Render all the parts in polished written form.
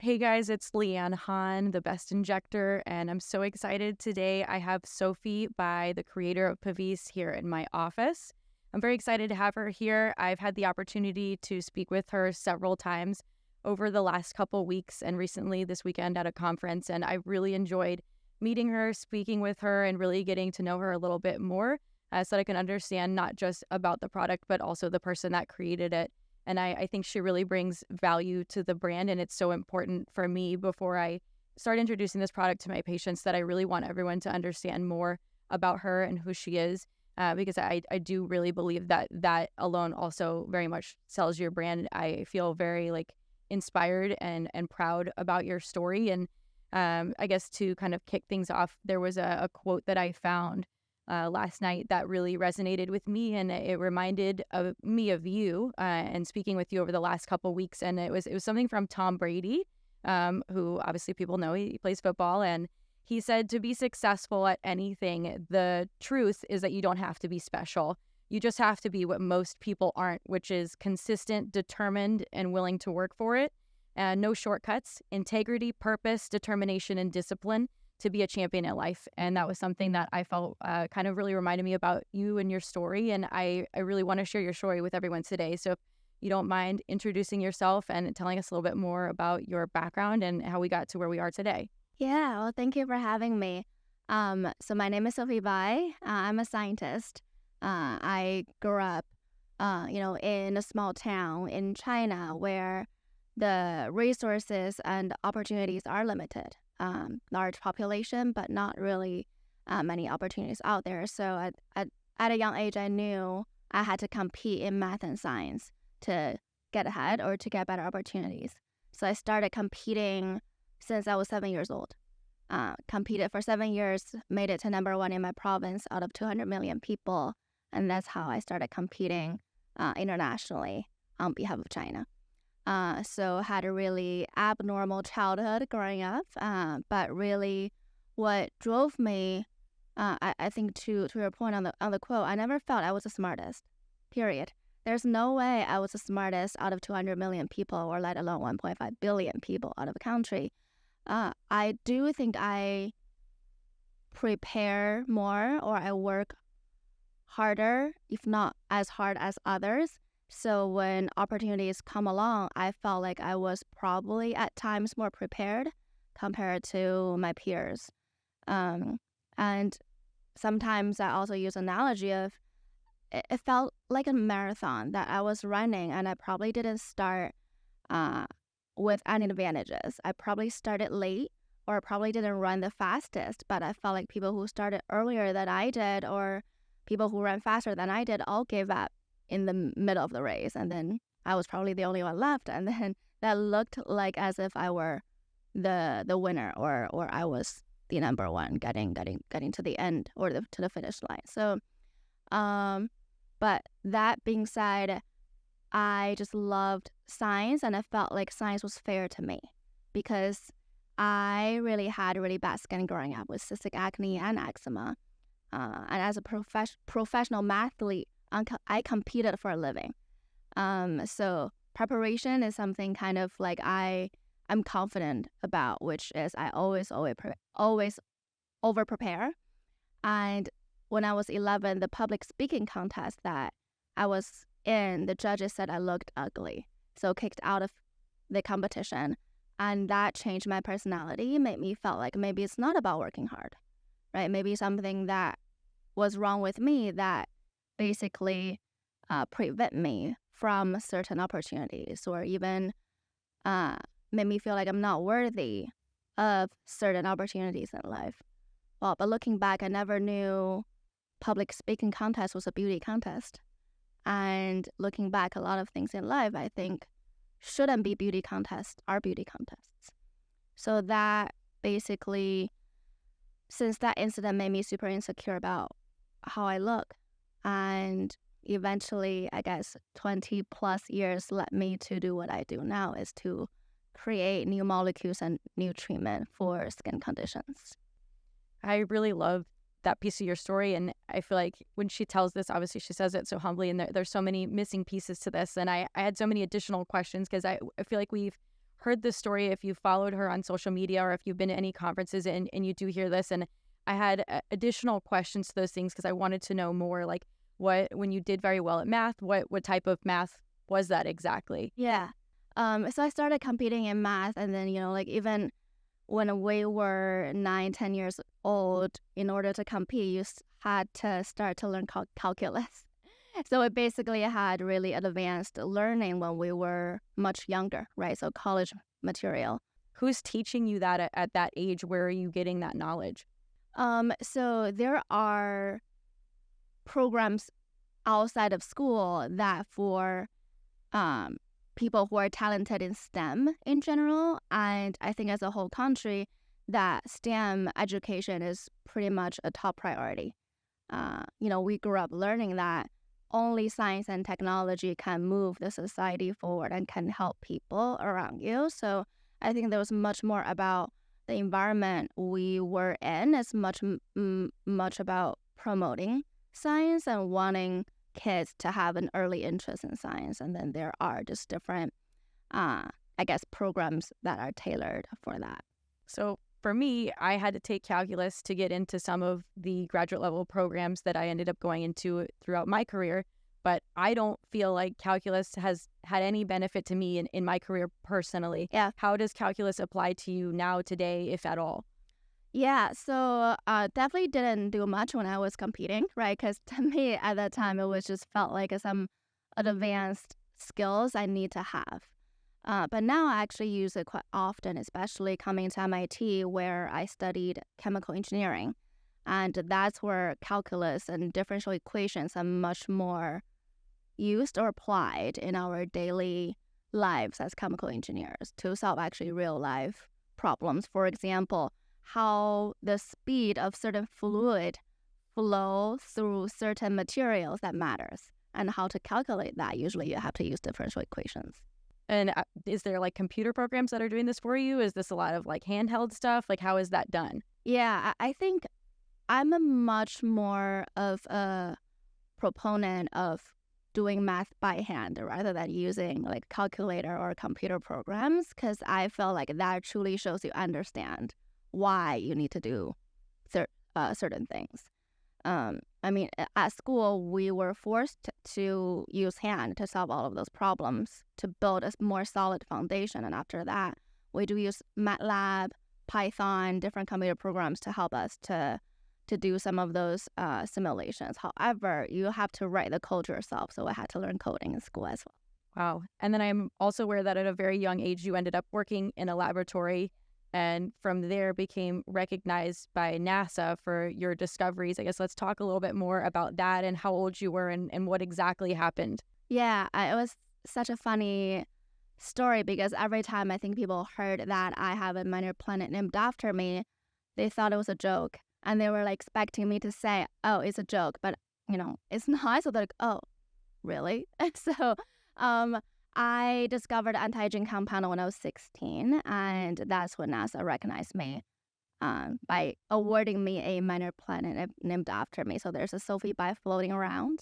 Hey guys, it's Lianne Hahn, the best injector, and I'm so excited today. I have Sophie Bai, the creator of Pavise, here in my office. I'm very excited to have her here. I've had the opportunity to speak with her several times over the last couple weeks and recently this weekend at a conference, and I really enjoyed meeting her, speaking with her, and really getting to know her a little bit more so that I can understand not just about the product, but also the person that created it. And I think she really brings value to the brand. And it's so important for me before I start introducing this product to my patients that I really want everyone to understand more about her and who she is. Because I do really believe that that alone also very much sells your brand. I feel very inspired and proud about your story. And I guess to kind of kick things off, there was a quote that I found last night that really resonated with me, and it reminded me of you and speaking with you over the last couple weeks. And it was something from Tom Brady, who obviously people know he plays football, and he said to be successful at anything, the truth is that you don't have to be special. You just have to be what most people aren't, which is consistent, determined, and willing to work for it. No shortcuts, integrity, purpose, determination, and discipline to be a champion in life. And that was something that I felt kind of really reminded me about you and your story. And I really want to share your story with everyone today. So if you don't mind introducing yourself and telling us a little bit more about your background and how we got to where we are today. Yeah, well, thank you for having me. So my name is Sophie Bai. I'm a scientist. I grew up, in a small town in China where the resources and opportunities are limited. Large population, but not really many opportunities out there. So at a young age, I knew I had to compete in math and science to get ahead or to get better opportunities. So I started competing since I was 7 years old. Competed for 7 years, made it to number one in my province out of 200 million people. And that's how I started competing internationally on behalf of China. So had a really abnormal childhood growing up, but really what drove me, I think to your point on the quote, I never felt I was the smartest, period. There's no way I was the smartest out of 200 million people, or let alone 1.5 billion people out of a country. I do think I prepare more, or I work harder, if not as hard as others. So when opportunities come along, I felt like I was probably at times more prepared compared to my peers. And sometimes I also use analogy of it felt like a marathon that I was running, and I probably didn't start with any advantages. I probably started late, or probably didn't run the fastest, but I felt like people who started earlier than I did, or people who ran faster than I did, all gave up in the middle of the race, and then I was probably the only one left, and then that looked like as if I were the winner, or I was the number one getting to the end, or to the finish line. So but that being said, I just loved science, and I felt like science was fair to me because I really had really bad skin growing up with cystic acne and eczema, and as a professional mathlete, I competed for a living. So preparation is something kind of like I'm confident about, which is I always over prepare. And when I was 11, the public speaking contest that I was in, the judges said I looked ugly, so kicked out of the competition. And that changed my personality, made me felt like maybe it's not about working hard, right? Maybe something that was wrong with me that basically prevent me from certain opportunities, or even made me feel like I'm not worthy of certain opportunities in life. Well, but looking back, I never knew public speaking contest was a beauty contest. And looking back, a lot of things in life, I think, shouldn't be beauty contests, are beauty contests. So that basically, since that incident made me super insecure about how I look. And eventually, I guess 20 plus years led me to do what I do now, is to create new molecules and new treatment for skin conditions. I really love that piece of your story, and I feel like when she tells this, obviously she says it so humbly, and there's so many missing pieces to this, and I had so many additional questions because I feel like we've heard this story, if you followed her on social media or if you've been to any conferences and you do hear this. And I had additional questions to those things because I wanted to know more, like when you did very well at math, what type of math was that exactly? Yeah. So I started competing in math, and then, like even when we were 9, 10 years old, in order to compete, you had to start to learn calculus. So it basically had really advanced learning when we were much younger, right? So college material. Who's teaching you that at that age? Where are you getting that knowledge? So there are programs outside of school that for people who are talented in STEM in general. And I think as a whole country, that STEM education is pretty much a top priority. We grew up learning that only science and technology can move the society forward and can help people around you. So I think there was much more about the environment we were in. It's much about promoting science and wanting kids to have an early interest in science. And then there are just different, programs that are tailored for that. So for me, I had to take calculus to get into some of the graduate level programs that I ended up going into throughout my career. But I don't feel like calculus has had any benefit to me in my career personally. Yeah. How does calculus apply to you now, today, if at all? Yeah, so definitely didn't do much when I was competing, right? Because to me at that time, it was just felt like some advanced skills I need to have. But now I actually use it quite often, especially coming to MIT where I studied chemical engineering. And that's where calculus and differential equations are much more used or applied in our daily lives as chemical engineers to solve actually real life problems. For example, how the speed of certain fluid flow through certain materials that matters, and how to calculate that. Usually you have to use differential equations. And is there like computer programs that are doing this for you? Is this a lot of like handheld stuff? Like how is that done? Yeah, I think I'm a much more of a proponent of doing math by hand rather than using like calculator or computer programs, because I feel like that truly shows you understand why you need to do certain things. At school, we were forced to use hand to solve all of those problems to build a more solid foundation. And after that, we do use MATLAB, Python, different computer programs to help us to do some of those simulations. However, you have to write the code yourself. So I had to learn coding in school as well. Wow. And then I'm also aware that at a very young age, you ended up working in a laboratory and from there became recognized by NASA for your discoveries. I guess let's talk a little bit more about that and how old you were and what exactly happened. Yeah, it was such a funny story because every time I think people heard that I have a minor planet named after me, they thought it was a joke. And they were like expecting me to say, oh, it's a joke, but it's not. So they're like, oh, really? And so I discovered anti-aging compound when I was 16, and that's when NASA recognized me by awarding me a minor planet named after me. So there's a Sophie Bai floating around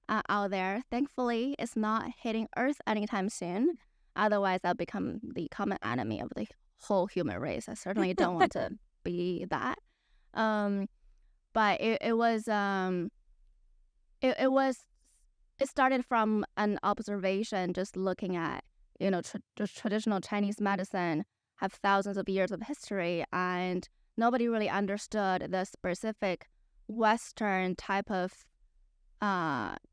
out there. Thankfully, it's not hitting Earth anytime soon. Otherwise, I'll become the common enemy of the whole human race. I certainly don't want to be that. But it started from an observation, just looking at, traditional Chinese medicine have thousands of years of history, and nobody really understood the specific Western type of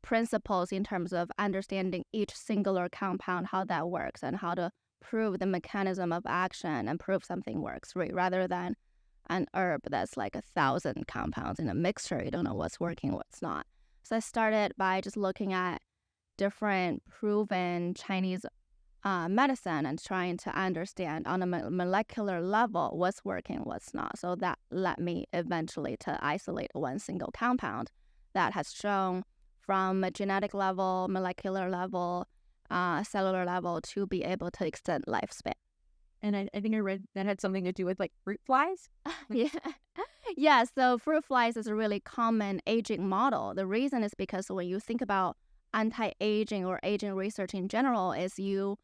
principles in terms of understanding each singular compound, how that works, and how to prove the mechanism of action and prove something works, right? Rather than an herb that's like 1,000 compounds in a mixture. You don't know what's working, what's not. So I started by just looking at different proven Chinese medicine and trying to understand on a molecular level what's working, what's not. So that led me eventually to isolate one single compound that has shown from a genetic level, molecular level, cellular level to be able to extend lifespan. And I think I read that had something to do with like fruit flies. Yeah. So fruit flies is a really common aging model. The reason is because when you think about anti-aging or aging research in general, is you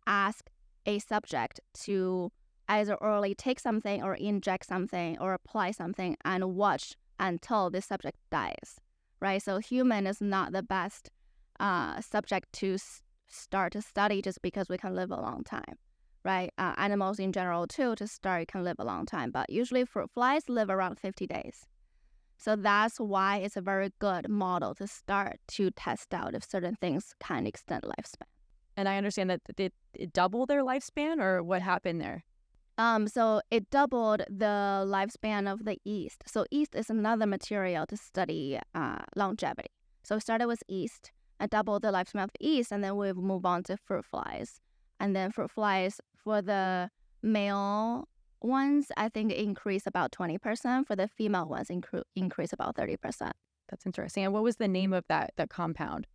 ask a subject to either orally take something or inject something or apply something and watch until the subject dies, right? So human is not the best subject to start to study just because we can live a long time, right? Animals in general too, to start, can live a long time, but usually fruit flies live around 50 days. So that's why it's a very good model to start to test out if certain things can extend lifespan. And I understand that it doubled their lifespan, or what happened there? So it doubled the lifespan of the yeast. So yeast is another material to study longevity. So it started with yeast and doubled the lifespan of yeast, and then we've moved on to fruit flies. And then fruit flies for the male ones, I think increase about 20%. For the female ones, increase about 30%. That's interesting. And what was the name of that compound?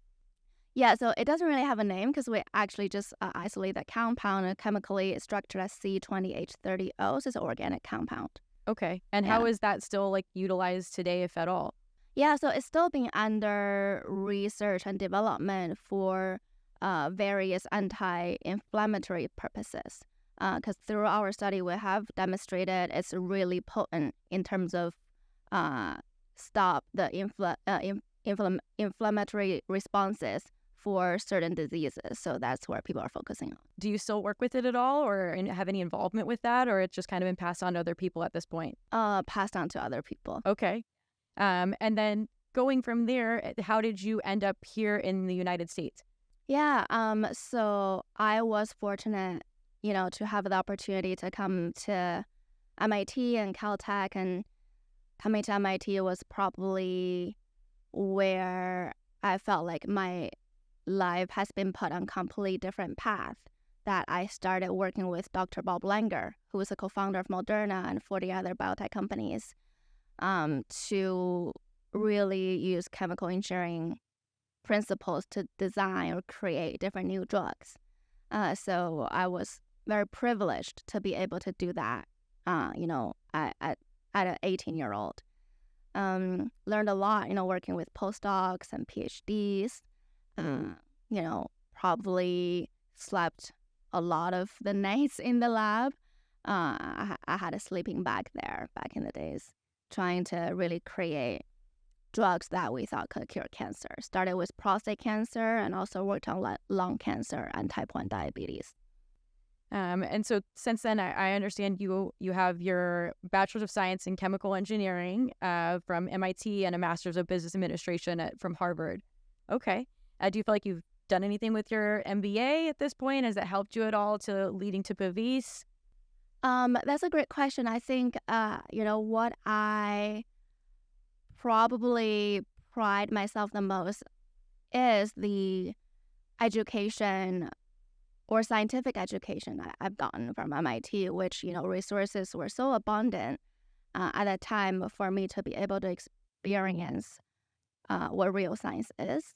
Yeah, so it doesn't really have a name because we actually just isolate that compound, and chemically it's structured as C20H30O, so it's an organic compound. Okay. And how is that still like utilized today, if at all? Yeah, so it's still being under research and development for various anti-inflammatory purposes. Because through our study, we have demonstrated it's really potent in terms of stop the inflammatory responses for certain diseases. So that's where people are focusing on. Do you still work with it at all, or have any involvement with that, or it's just kind of been passed on to other people at this point? Passed on to other people. Okay. And then going from there, how did you end up here in the United States? Yeah. So I was fortunate, to have the opportunity to come to MIT and Caltech, and coming to MIT was probably where I felt like my life has been put on a completely different path. That I started working with Dr. Bob Langer, who is a co-founder of Moderna and 40 other biotech companies, to really use chemical engineering principles to design or create different new drugs. So I was very privileged to be able to do that, at an 18-year-old. Learned a lot, working with postdocs and PhDs. Probably slept a lot of the nights in the lab. I had a sleeping bag there back in the days, trying to really create drugs that we thought could cure cancer. Started with prostate cancer and also worked on lung cancer and type 1 diabetes. And so since then, I understand you have your Bachelor's of Science in Chemical Engineering from MIT and a Master's of Business Administration from Harvard. Okay. Do you feel like you've done anything with your MBA at this point? Has that helped you at all to leading to Pavise? That's a great question. I think, what I probably pride myself the most is the education or scientific education I've gotten from MIT, which, resources were so abundant at that time for me to be able to experience what real science is.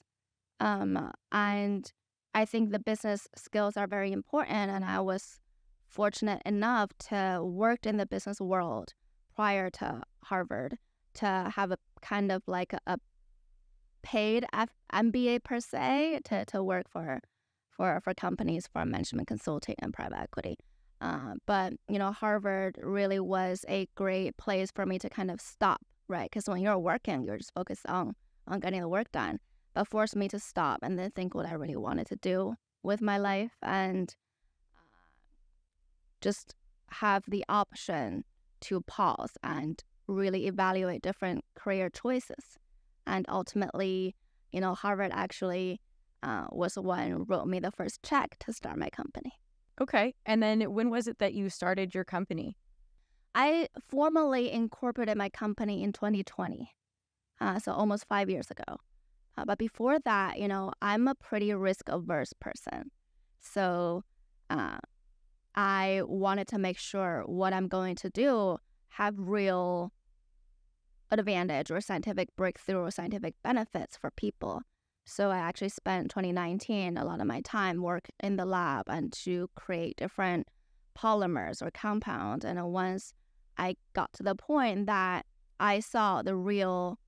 And I think the business skills are very important, and I was fortunate enough to work in the business world prior to Harvard to have a kind of like a paid MBA per se to work for companies for management consulting and private equity. But Harvard really was a great place for me to kind of stop, right? Because when you're working, you're just focused on getting the work done, but forced me to stop and then think what I really wanted to do with my life, and just have the option to pause and really evaluate different career choices. And ultimately, Harvard actually was the one who wrote me the first check to start my company. Okay. And then when was it that you started your company? I formally incorporated my company in 2020, so almost 5 years ago. But before that, I'm a pretty risk-averse person. So I wanted to make sure what I'm going to do have real advantage or scientific breakthrough or scientific benefits for people. So I actually spent 2019 a lot of my time work in the lab and to create different polymers or compounds. And once I got to the point that I saw the real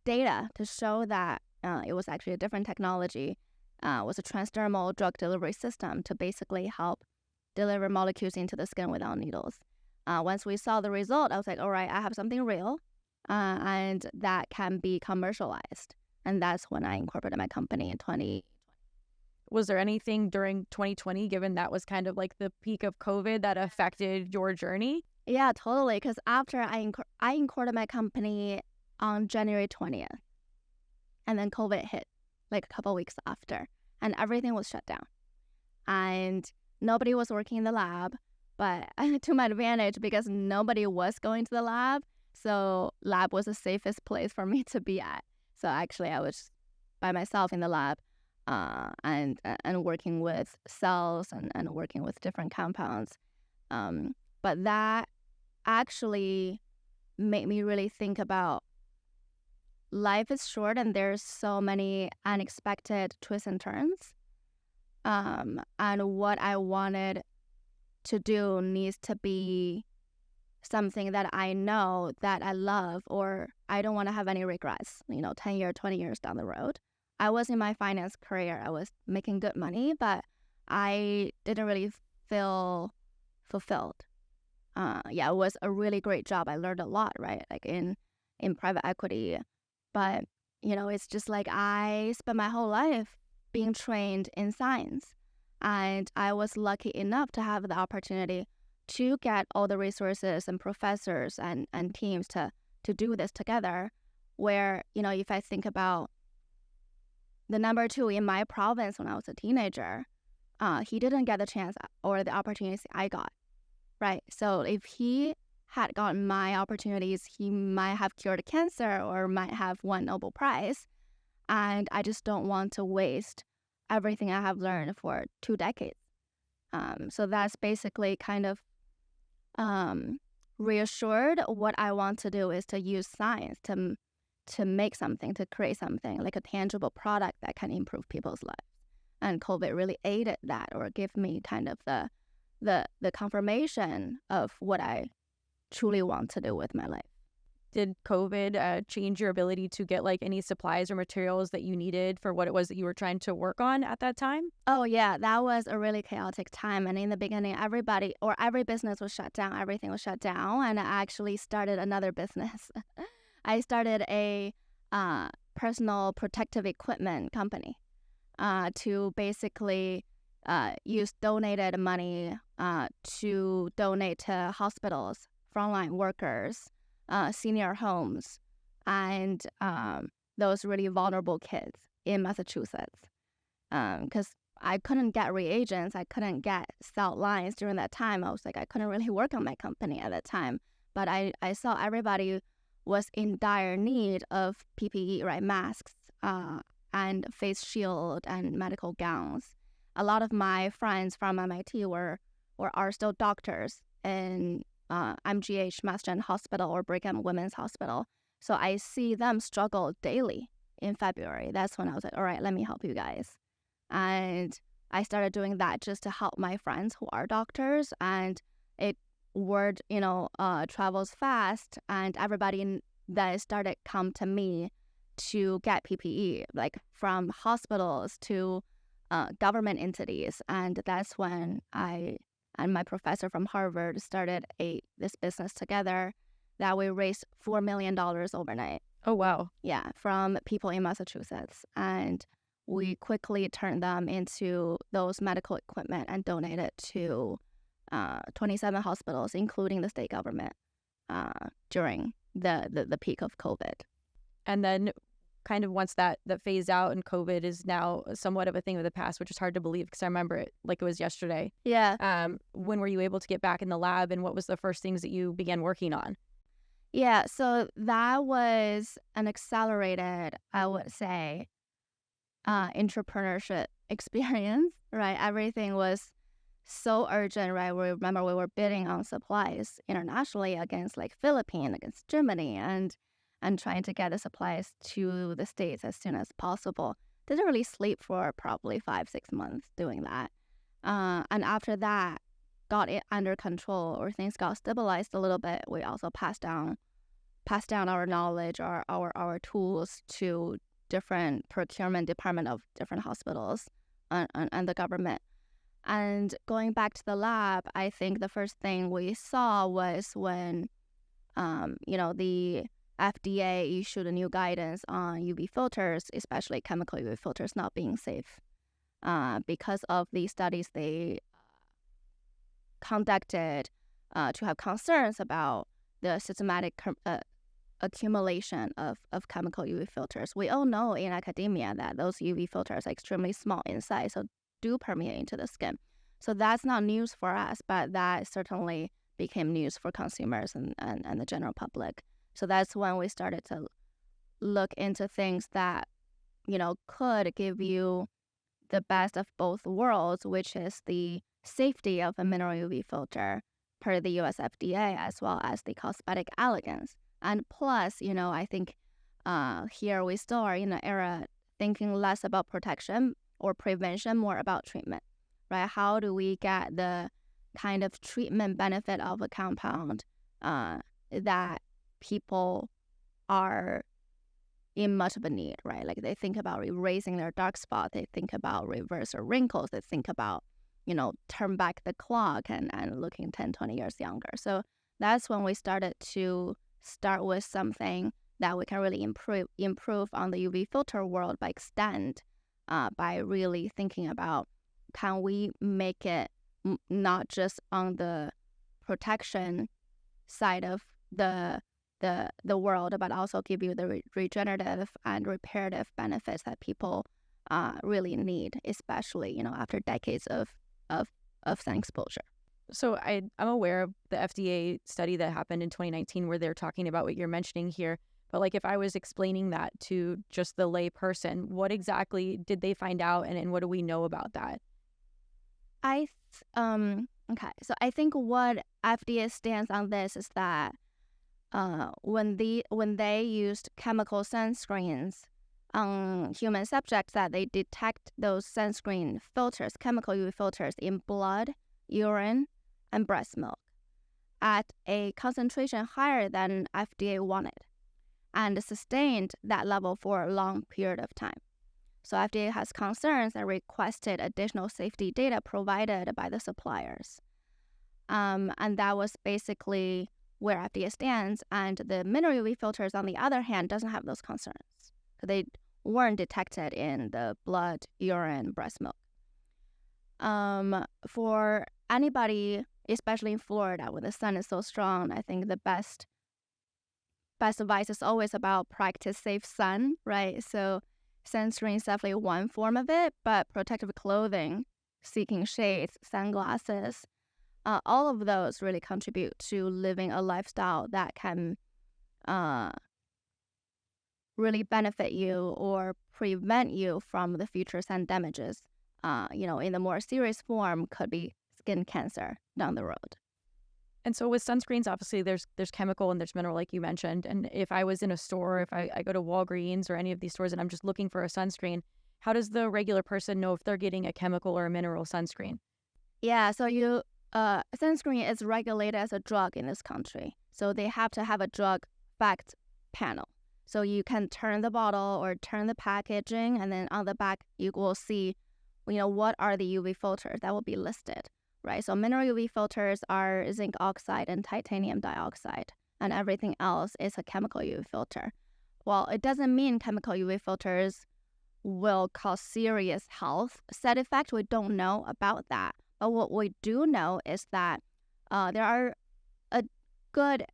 data to show that it was actually a different technology was a transdermal drug delivery system to basically help deliver molecules into the skin without needles. Once we saw the result, I was like, all right, I have something real, and that can be commercialized. And that's when I incorporated my company in 2020. Was there anything during 2020, given that was kind of like the peak of COVID, that affected your journey? Yeah, totally. Because after I incorporated my company on January 20th, and then COVID hit like a couple weeks after, and everything was shut down. And nobody was working in the lab, but to my advantage because nobody was going to the lab, so lab was the safest place for me to be at. So actually, I was by myself in the lab, and working with cells and working with different compounds. But that actually made me really think about life is short and there's so many unexpected twists and turns. And what I wanted to do needs to be something that I know that I love, or I don't want to have any regrets, 10 years, 20 years down the road. I was in my finance career. I was making good money, but I didn't really feel fulfilled. It was a really great job. I learned a lot, right? Like in private equity. But, it's just like I spent my whole life being trained in science. And I was lucky enough to have the opportunity to get all the resources and professors and teams to do this together. Where, if I think about the number 2 in my province when I was a teenager, he didn't get the chance or the opportunities I got, right? So if he had gotten my opportunities, he might have cured cancer or might have won Nobel Prize. And I just don't want to waste everything I have learned for 2 decades. So that's basically kind of reassured what I want to do is to use science to make something, to create something, like a tangible product that can improve people's lives. And COVID really aided that, or gave me kind of the confirmation of what I truly want to do with my life. Did COVID change your ability to get like any supplies or materials that you needed for what it was that you were trying to work on at that time? Oh yeah, that was a really chaotic time. And in the beginning, every business was shut down. Everything was shut down. And I actually started another business. I started a personal protective equipment company to basically use donated money to donate to hospitals, frontline workers, senior homes, and those really vulnerable kids in Massachusetts. Because I couldn't get reagents, I couldn't get cell lines during that time. I was like, I couldn't really work on my company at that time. But I saw everybody was in dire need of PPE, right? Masks, and face shield and medical gowns. A lot of my friends from MIT are still doctors in MGH, Mass Gen Hospital, or Brigham Women's Hospital. So I see them struggle daily in February. That's when I was like, all right, let me help you guys. And I started doing that just to help my friends who are doctors. And word, travels fast, and everybody that started come to me to get PPE, like from hospitals to government entities. And that's when I and my professor from Harvard started this business together that we raised $4 million overnight. Oh, wow. Yeah, from people in Massachusetts. And we quickly turned them into those medical equipment and donated to 27 hospitals, including the state government, during the peak of COVID. And then kind of once that phased out and COVID is now somewhat of a thing of the past, which is hard to believe because I remember it like it was yesterday. Yeah. When were you able to get back in the lab, and what was the first things that you began working on? Yeah, so that was an accelerated, I would say, entrepreneurship experience, right? Everything was so urgent, right? We remember we were bidding on supplies internationally against like Philippines, against Germany, and trying to get the supplies to the States as soon as possible. Didn't really sleep for probably 5-6 months doing that. And after that, got it under control, or things got stabilized a little bit. We also passed down our knowledge, our tools to different procurement department of different hospitals and the government. And going back to the lab, I think the first thing we saw was when, the FDA issued a new guidance on UV filters, especially chemical UV filters not being safe. Because of the studies they conducted to have concerns about the systematic accumulation of chemical UV filters. We all know in academia that those UV filters are extremely small in size, so do permeate into the skin. So that's not news for us, but that certainly became news for consumers and the general public. So that's when we started to look into things that, could give you the best of both worlds, which is the safety of a mineral UV filter per the US FDA, as well as the cosmetic elegance. And plus, I think here we still are in an era thinking less about protection or prevention, more about treatment, right? How do we get the kind of treatment benefit of a compound that people are in much of a need, right? Like they think about erasing their dark spot, they think about reverse their wrinkles, they think about, turn back the clock and looking 10, 20 years younger. So that's when we started to start with something that we can really improve on the UV filter world by extent, by really thinking about, can we make it not just on the protection side of the world, but also give you the regenerative and reparative benefits that people really need, especially, after decades of sun exposure. So I'm aware of the FDA study that happened in 2019 where they're talking about what you're mentioning here. But like if I was explaining that to just the lay person, what exactly did they find out and what do we know about that? Okay, so I think what FDA stands on this is that when they used chemical sunscreens on human subjects, that they detect those sunscreen filters, chemical UV filters in blood, urine, and breast milk at a concentration higher than FDA wanted and sustained that level for a long period of time. So FDA has concerns and requested additional safety data provided by the suppliers. And that was basically where FDA stands. And the mineral UV filters, on the other hand, doesn't have those concerns. They weren't detected in the blood, urine, breast milk. For anybody, especially in Florida, where the sun is so strong, I think the best advice is always about practice safe sun, right? So sunscreen is definitely one form of it, but protective clothing, seeking shades, sunglasses, all of those really contribute to living a lifestyle that can really benefit you or prevent you from the future sun damages. In the more serious form could be skin cancer down the road. And so with sunscreens, obviously there's chemical and there's mineral, like you mentioned. And if I was in a store, if I go to Walgreens or any of these stores and I'm just looking for a sunscreen, how does the regular person know if they're getting a chemical or a mineral sunscreen? Yeah, so sunscreen is regulated as a drug in this country. So they have to have a drug fact panel. So you can turn the bottle or turn the packaging, and then on the back you will see, what are the UV filters that will be listed, right? So mineral UV filters are zinc oxide and titanium dioxide, and everything else is a chemical UV filter. Well, it doesn't mean chemical UV filters will cause serious health side effects. We don't know about that. But what we do know is that there are a good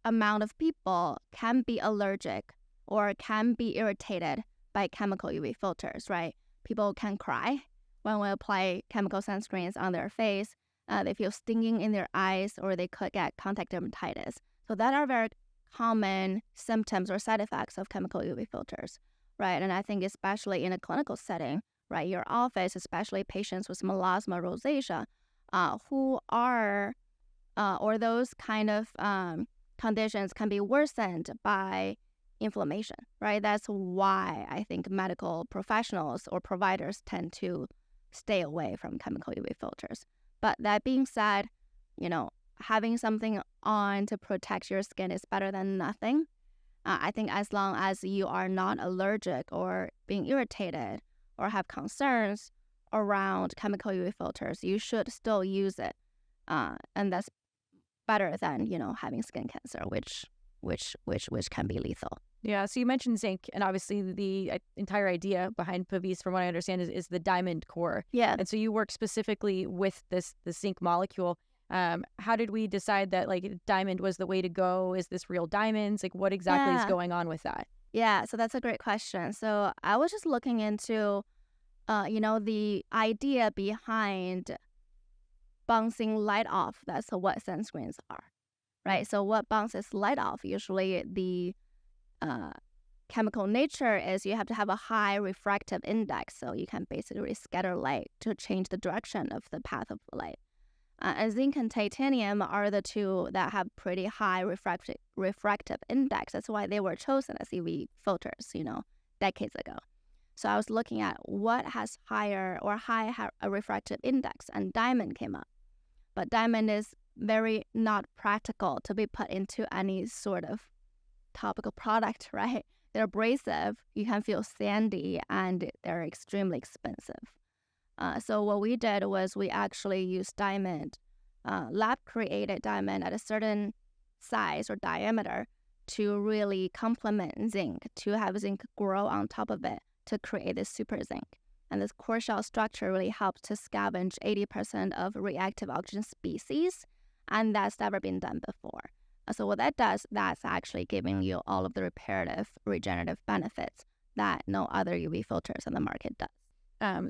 amount of people can be allergic or can be irritated by chemical UV filters, right? People can cry when we apply chemical sunscreens on their face. They feel stinging in their eyes, or they could get contact dermatitis. So that are very common symptoms or side effects of chemical UV filters, right? And I think especially in a clinical setting, right, your office, especially patients with melasma rosacea, who are, or those kind of conditions can be worsened by inflammation, right? That's why I think medical professionals or providers tend to stay away from chemical UV filters. But that being said, having something on to protect your skin is better than nothing. I think as long as you are not allergic or being irritated or have concerns around chemical UV filters, you should still use it. And that's better than, having skin cancer, which can be lethal. Yeah, so you mentioned zinc, and obviously the entire idea behind Pavise, from what I understand, is the diamond core. Yeah. And so you work specifically with the zinc molecule. How did we decide that diamond was the way to go? Is this real diamonds? What exactly is going on with that? Yeah, so that's a great question. So I was just looking into, the idea behind bouncing light off. That's what sunscreens are, right? So what bounces light off? Usually the chemical nature is you have to have a high refractive index, so you can basically scatter light to change the direction of the path of the light. And zinc and titanium are the two that have pretty high refractive index. That's why they were chosen as UV filters, decades ago. So I was looking at what has higher or high refractive index, and diamond came up. But diamond is very not practical to be put into any sort of topical product, right? They're abrasive, you can feel sandy, and they're extremely expensive. So what we did was we actually used diamond, lab-created diamond at a certain size or diameter to really complement zinc, to have zinc grow on top of it to create this super zinc. And this core shell structure really helps to scavenge 80% of reactive oxygen species, and that's never been done before. So what that does, that's actually giving you all of the reparative, regenerative benefits that no other UV filters on the market does.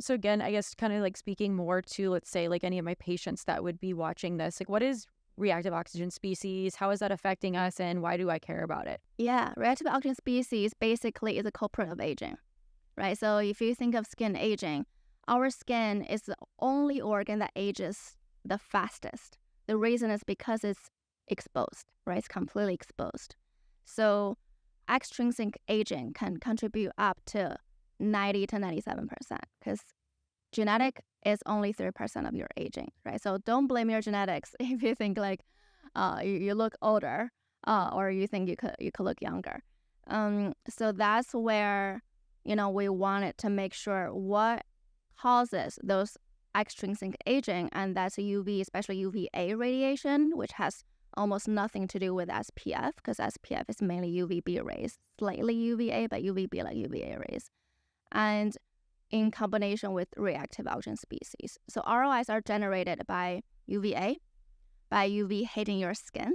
So again, I guess kind of speaking more to, let's say, any of my patients that would be watching this, what is reactive oxygen species? How is that affecting us, and why do I care about it? Yeah, reactive oxygen species basically is a culprit of aging, right? So if you think of skin aging, our skin is the only organ that ages the fastest. The reason is because it's exposed, right? It's completely exposed. So extrinsic aging can contribute up to 90 to 97%, because genetic is only 3% of your aging, right? So don't blame your genetics if you think you look older or you think you could look younger. So that's where we wanted to make sure what causes those extrinsic aging, and that's UV, especially UVA radiation, which has almost nothing to do with SPF, because SPF is mainly UVB rays, slightly UVA, but UVB like UVA rays, and in combination with reactive oxygen species. So ROIs are generated by UVA, by UV hitting your skin,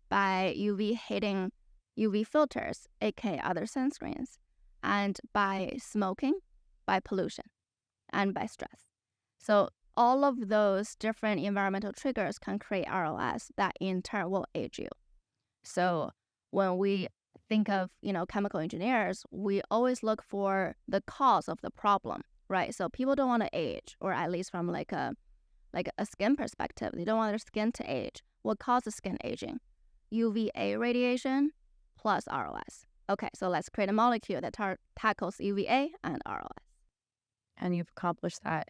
by UV hitting UV filters, aka other sunscreens, and by smoking, by pollution, and by stress. So all of those different environmental triggers can create ROS that in turn will age you. So when we think of, chemical engineers, we always look for the cause of the problem, right? So people don't want to age, or at least from a skin perspective, they don't want their skin to age. What causes skin aging? UVA radiation plus ROS. Okay, so let's create a molecule that tackles UVA and ROS. And you've accomplished that.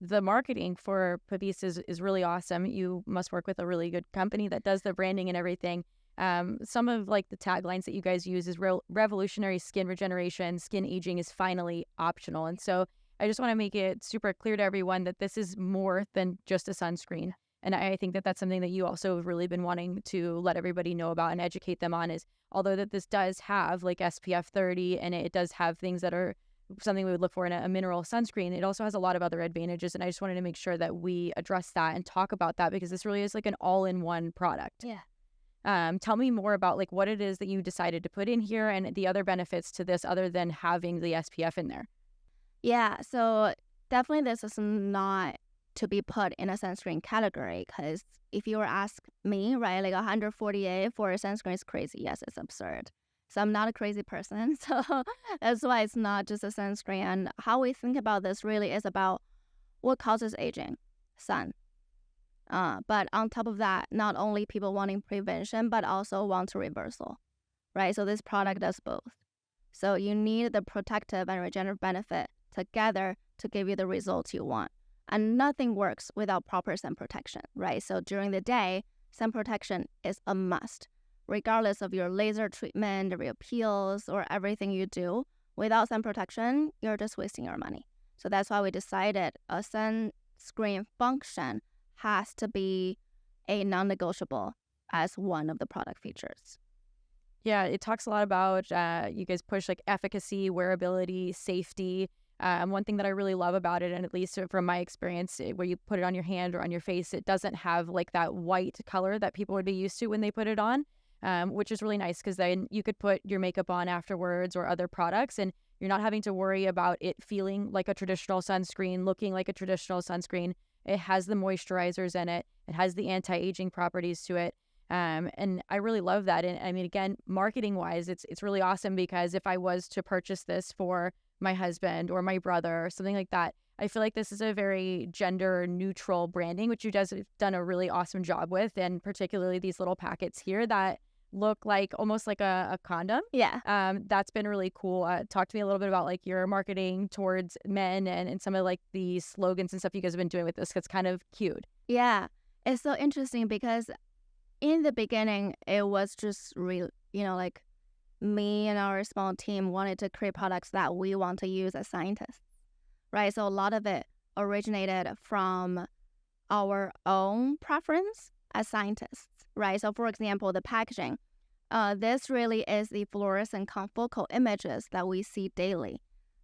The marketing for Pavise is really awesome. You must work with a really good company that does the branding and everything. Some of the taglines that you guys use is revolutionary skin regeneration, skin aging is finally optional. And so I just want to make it super clear to everyone that this is more than just a sunscreen. And I think that that's something that you also have really been wanting to let everybody know about and educate them on, is although that this does have SPF 30 and it does have things that are something we would look for in a mineral sunscreen, it also has a lot of other advantages. And I just wanted to make sure that we address that and talk about that, because this really is an all-in-one product. Yeah. Tell me more about what it is that you decided to put in here and the other benefits to this other than having the SPF in there. Yeah, so definitely this is not to be put in a sunscreen category, because if you were ask me, right, 148 for a sunscreen is crazy. Yes, it's absurd. So I'm not a crazy person. So that's why it's not just a sunscreen. And how we think about this really is about what causes aging, sun. But on top of that, not only people wanting prevention, but also want to reversal, right? So this product does both. So you need the protective and regenerative benefit together to give you the results you want. And nothing works without proper sun protection, right? So during the day, sun protection is a must. regardless of your laser treatment or your peels or everything you do, without sun protection, you're just wasting your money. So that's why we decided a sunscreen function has to be a non-negotiable as one of the product features. Yeah, it talks a lot about, you guys push like efficacy, wearability, safety. One thing that I really love about it, and at least from my experience, where you put it on your hand or on your face, it doesn't have like that white color that people would be used to when they put it on, which is really nice because then you could put your makeup on afterwards or other products, and you're not having to worry about it feeling like a traditional sunscreen, looking like a traditional sunscreen. It has the moisturizers in it. It has the anti-aging properties to it. And I really love that. And I mean, again, marketing wise, it's really awesome because if I was to purchase this for my husband or my brother or something like that, I feel like this is a very gender neutral branding, which you guys have done a really awesome job with. And particularly these little packets here that look like almost like a condom. Yeah. That's been really cool. Talk to me a little bit about like your marketing towards men and some of like the slogans and stuff you guys have been doing with this. It's kind of cute. Yeah. It's so interesting because in the beginning, it was just real, like me and our small team wanted to create products that we want to use as scientists, right? So a lot of it originated from our own preference as scientists, right? So for example, the packaging, this really is the fluorescent confocal images that we see daily.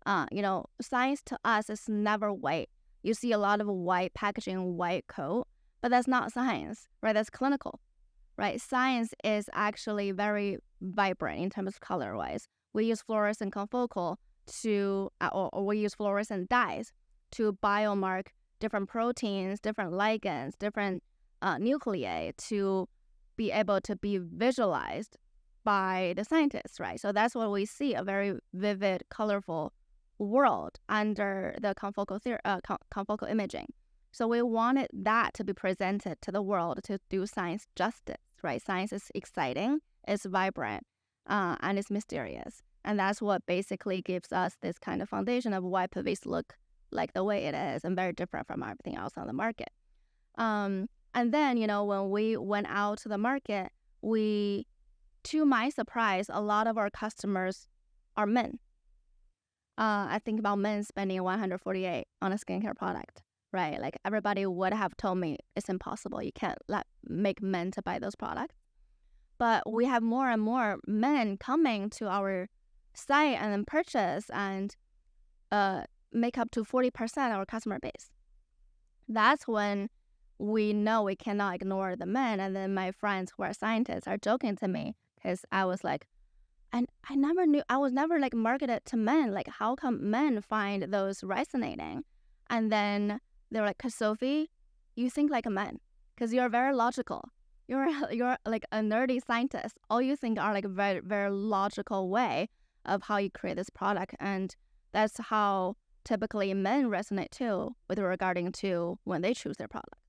Science to us is never white. You see a lot of white packaging, white coat, but that's not science, right? That's clinical. Right, science is actually very vibrant in terms of color-wise. We use fluorescent confocal or we use fluorescent dyes to biomark different proteins, different ligands, different nuclei to be able to be visualized by the scientists, right? So that's what we see, a very vivid, colorful world under the confocal imaging. So we wanted that to be presented to the world to do science justice, right? Science is exciting, it's vibrant, and it's mysterious. And that's what basically gives us this kind of foundation of why Pavise look like the way it is and very different from everything else on the market. And then, when we went out to the market, to my surprise, a lot of our customers are men. I think about men spending $148 on a skincare product. Right, like everybody would have told me it's impossible. You can't make men to buy those products. But we have more and more men coming to our site and then purchase and make up to 40% of our customer base. That's when we know we cannot ignore the men. And then my friends who are scientists are joking to me because I was like, and I never knew, I was never like marketed to men. Like, how come men find those resonating? And then they're like, "Cause Sophie, you think like a man, cause you're very logical. You're like a nerdy scientist. All you think are like a very, very logical way of how you create this product, and that's how typically men resonate too with regarding to when they choose their product."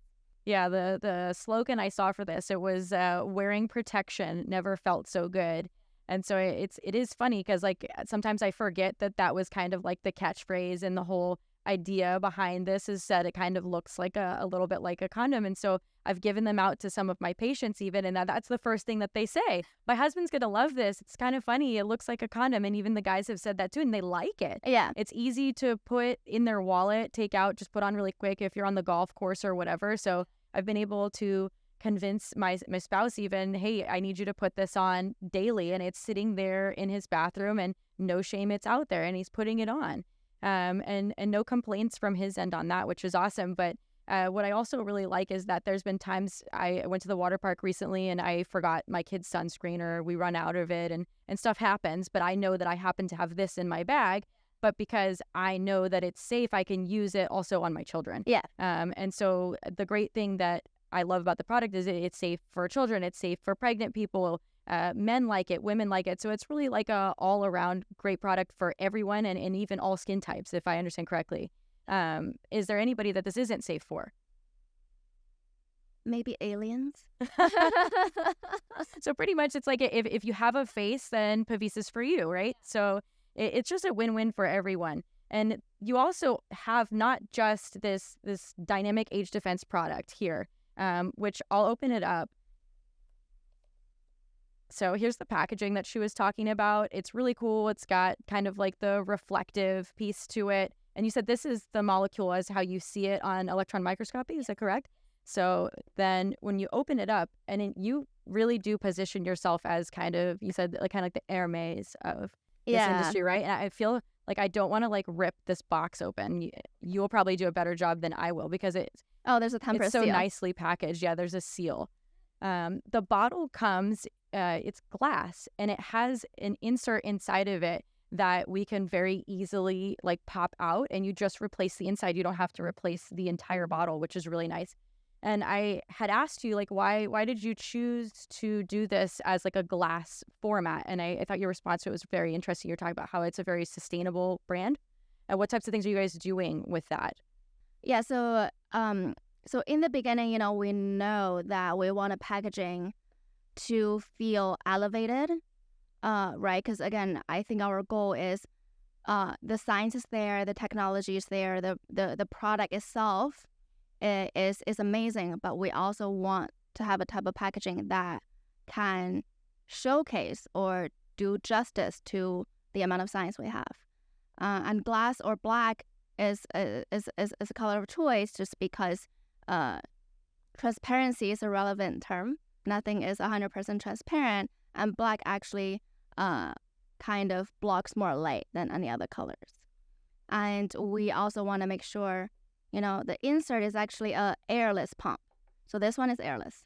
Yeah, the slogan I saw for this, it was wearing protection never felt so good. And so it is funny because like sometimes I forget that was kind of like the catchphrase, and the whole idea behind this is that it kind of looks like a little bit like a condom. And so I've given them out to some of my patients even, and that's the first thing that they say. My husband's gonna love this. It's kind of funny. It looks like a condom. And even the guys have said that too, and they like it. Yeah. It's easy to put in their wallet, take out, just put on really quick if you're on the golf course or whatever. So I've been able to convince my spouse even, hey, I need you to put this on daily, and it's sitting there in his bathroom, and no shame, it's out there, and he's putting it on. And no complaints from his end on that, which is awesome. But what I also really like is that there's been times I went to the water park recently and I forgot my kid's sunscreen, or we run out of it, and stuff happens. But I know that I happen to have this in my bag. But because I know that it's safe, I can use it also on my children. Yeah. And so the great thing that I love about the product is it's safe for children. It's safe for pregnant people. Men like it, women like it. So it's really like a all around great product for everyone, and even all skin types, if I understand correctly. Is there anybody that this isn't safe for? Maybe aliens. So pretty much it's like if you have a face, then Pavise is for you, right? So it's just a win-win for everyone. And you also have not just this dynamic age defense product here, which I'll open it up. So here's the packaging that she was talking about. It's really cool. It's got kind of like the reflective piece to it. And you said this is the molecule as how you see it on electron microscopy. Is that correct? So then when you open it up, you really do position yourself as kind of, you said, like kind of like the Hermes of this industry, right? And I feel like I don't want to like rip this box open. You'll probably do a better job than I will because there's a temper it's so seal. nicely packaged. Yeah, there's a seal. The bottle comes, it's glass, and it has an insert inside of it that we can very easily like pop out, and you just replace the inside. You don't have to replace the entire bottle, which is really nice. And I had asked you, like, why did you choose to do this as like a glass format? And I thought your response to it was very interesting. You're talking about how it's a very sustainable brand. And what types of things are you guys doing with that? Yeah, so in the beginning, we know that we want a packaging to feel elevated, right? Because again, I think our goal is the science is there, the technology is there, the product itself is amazing, but we also want to have a type of packaging that can showcase or do justice to the amount of science we have. And glass or black is a color of choice just because transparency is a relevant term. Nothing is 100% transparent, and black actually kind of blocks more light than any other colors. And we also want to make sure, the insert is actually a airless pump. So this one is airless.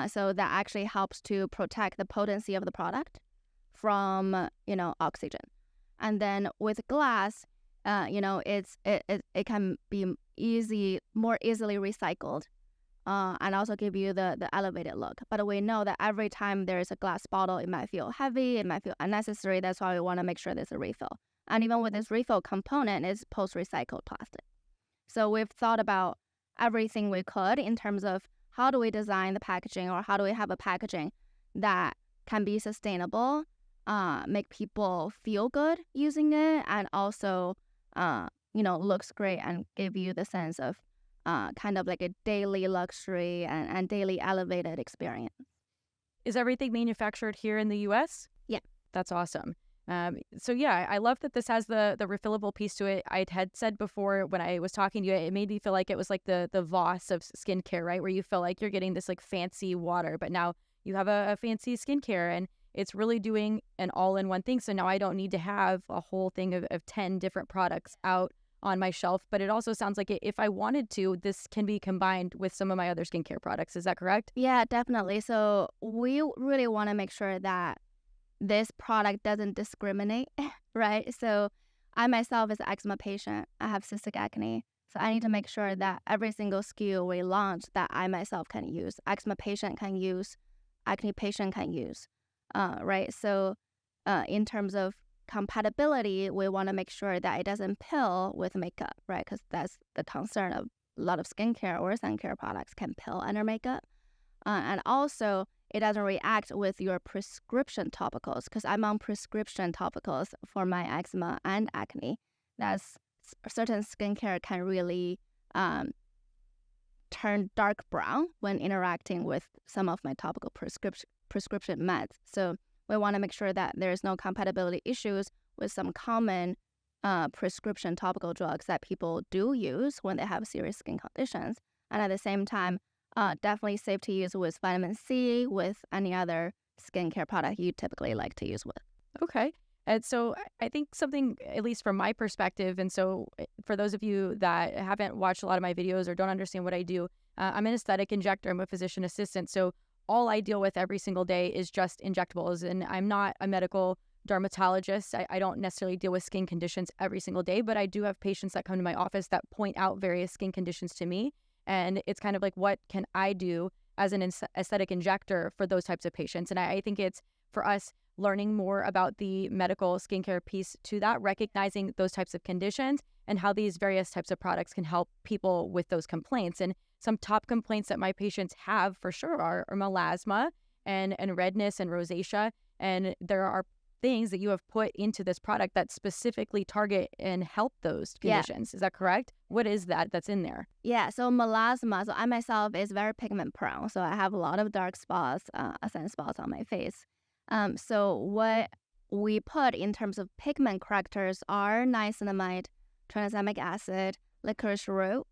So that actually helps to protect the potency of the product from, oxygen. And then with glass, it can be more easily recycled, and also give you the elevated look. But we know that every time there is a glass bottle, it might feel heavy, it might feel unnecessary. That's why we want to make sure there's a refill. And even with this refill component, it's post-recycled plastic. So we've thought about everything we could in terms of how do we design the packaging, or how do we have a packaging that can be sustainable, make people feel good using it, and also looks great and give you the sense of kind of like a daily luxury and daily elevated experience. Is everything manufactured here in the U.S.? Yeah. That's awesome. So yeah, I love that this has the refillable piece to it. I had said before when I was talking to you, it made me feel like it was like the Voss of skincare, right? Where you feel like you're getting this like fancy water, but now you have a fancy skincare, and it's really doing an all-in-one thing. So now I don't need to have a whole thing of 10 different products out on my shelf. But it also sounds like if I wanted to, this can be combined with some of my other skincare products. Is that correct? Yeah, definitely. So we really want to make sure that this product doesn't discriminate, right? So I myself is an eczema patient. I have cystic acne. So I need to make sure that every single SKU we launch that I myself can use, eczema patient can use, acne patient can use, right? So in terms of compatibility, we want to make sure that it doesn't pill with makeup, right? Because that's the concern of a lot of skincare or sun care products can pill under makeup. And also, it doesn't react with your prescription topicals, because I'm on prescription topicals for my eczema and acne. That's certain skincare can really turn dark brown when interacting with some of my topical prescription meds. So we want to make sure that there's no compatibility issues with some common prescription topical drugs that people do use when they have serious skin conditions. And at the same time, definitely safe to use with vitamin C, with any other skincare product you typically like to use with. Okay. And so I think something, at least from my perspective, and so for those of you that haven't watched a lot of my videos or don't understand what I do, I'm an aesthetic injector. I'm a physician assistant. So all I deal with every single day is just injectables. And I'm not a medical dermatologist. I don't necessarily deal with skin conditions every single day, but I do have patients that come to my office that point out various skin conditions to me. And it's kind of like, what can I do as an aesthetic injector for those types of patients? And I think it's for us learning more about the medical skincare piece to that, recognizing those types of conditions and how these various types of products can help people with those complaints. And some top complaints that my patients have for sure are melasma and redness and rosacea. And there are things that you have put into this product that specifically target and help those conditions. Is that correct? What is that that's in there? Yeah, so melasma, so I myself is very pigment prone. So I have a lot of dark spots, sunspots on my face. So what we put in terms of pigment correctors are niacinamide, tranexamic acid, licorice root.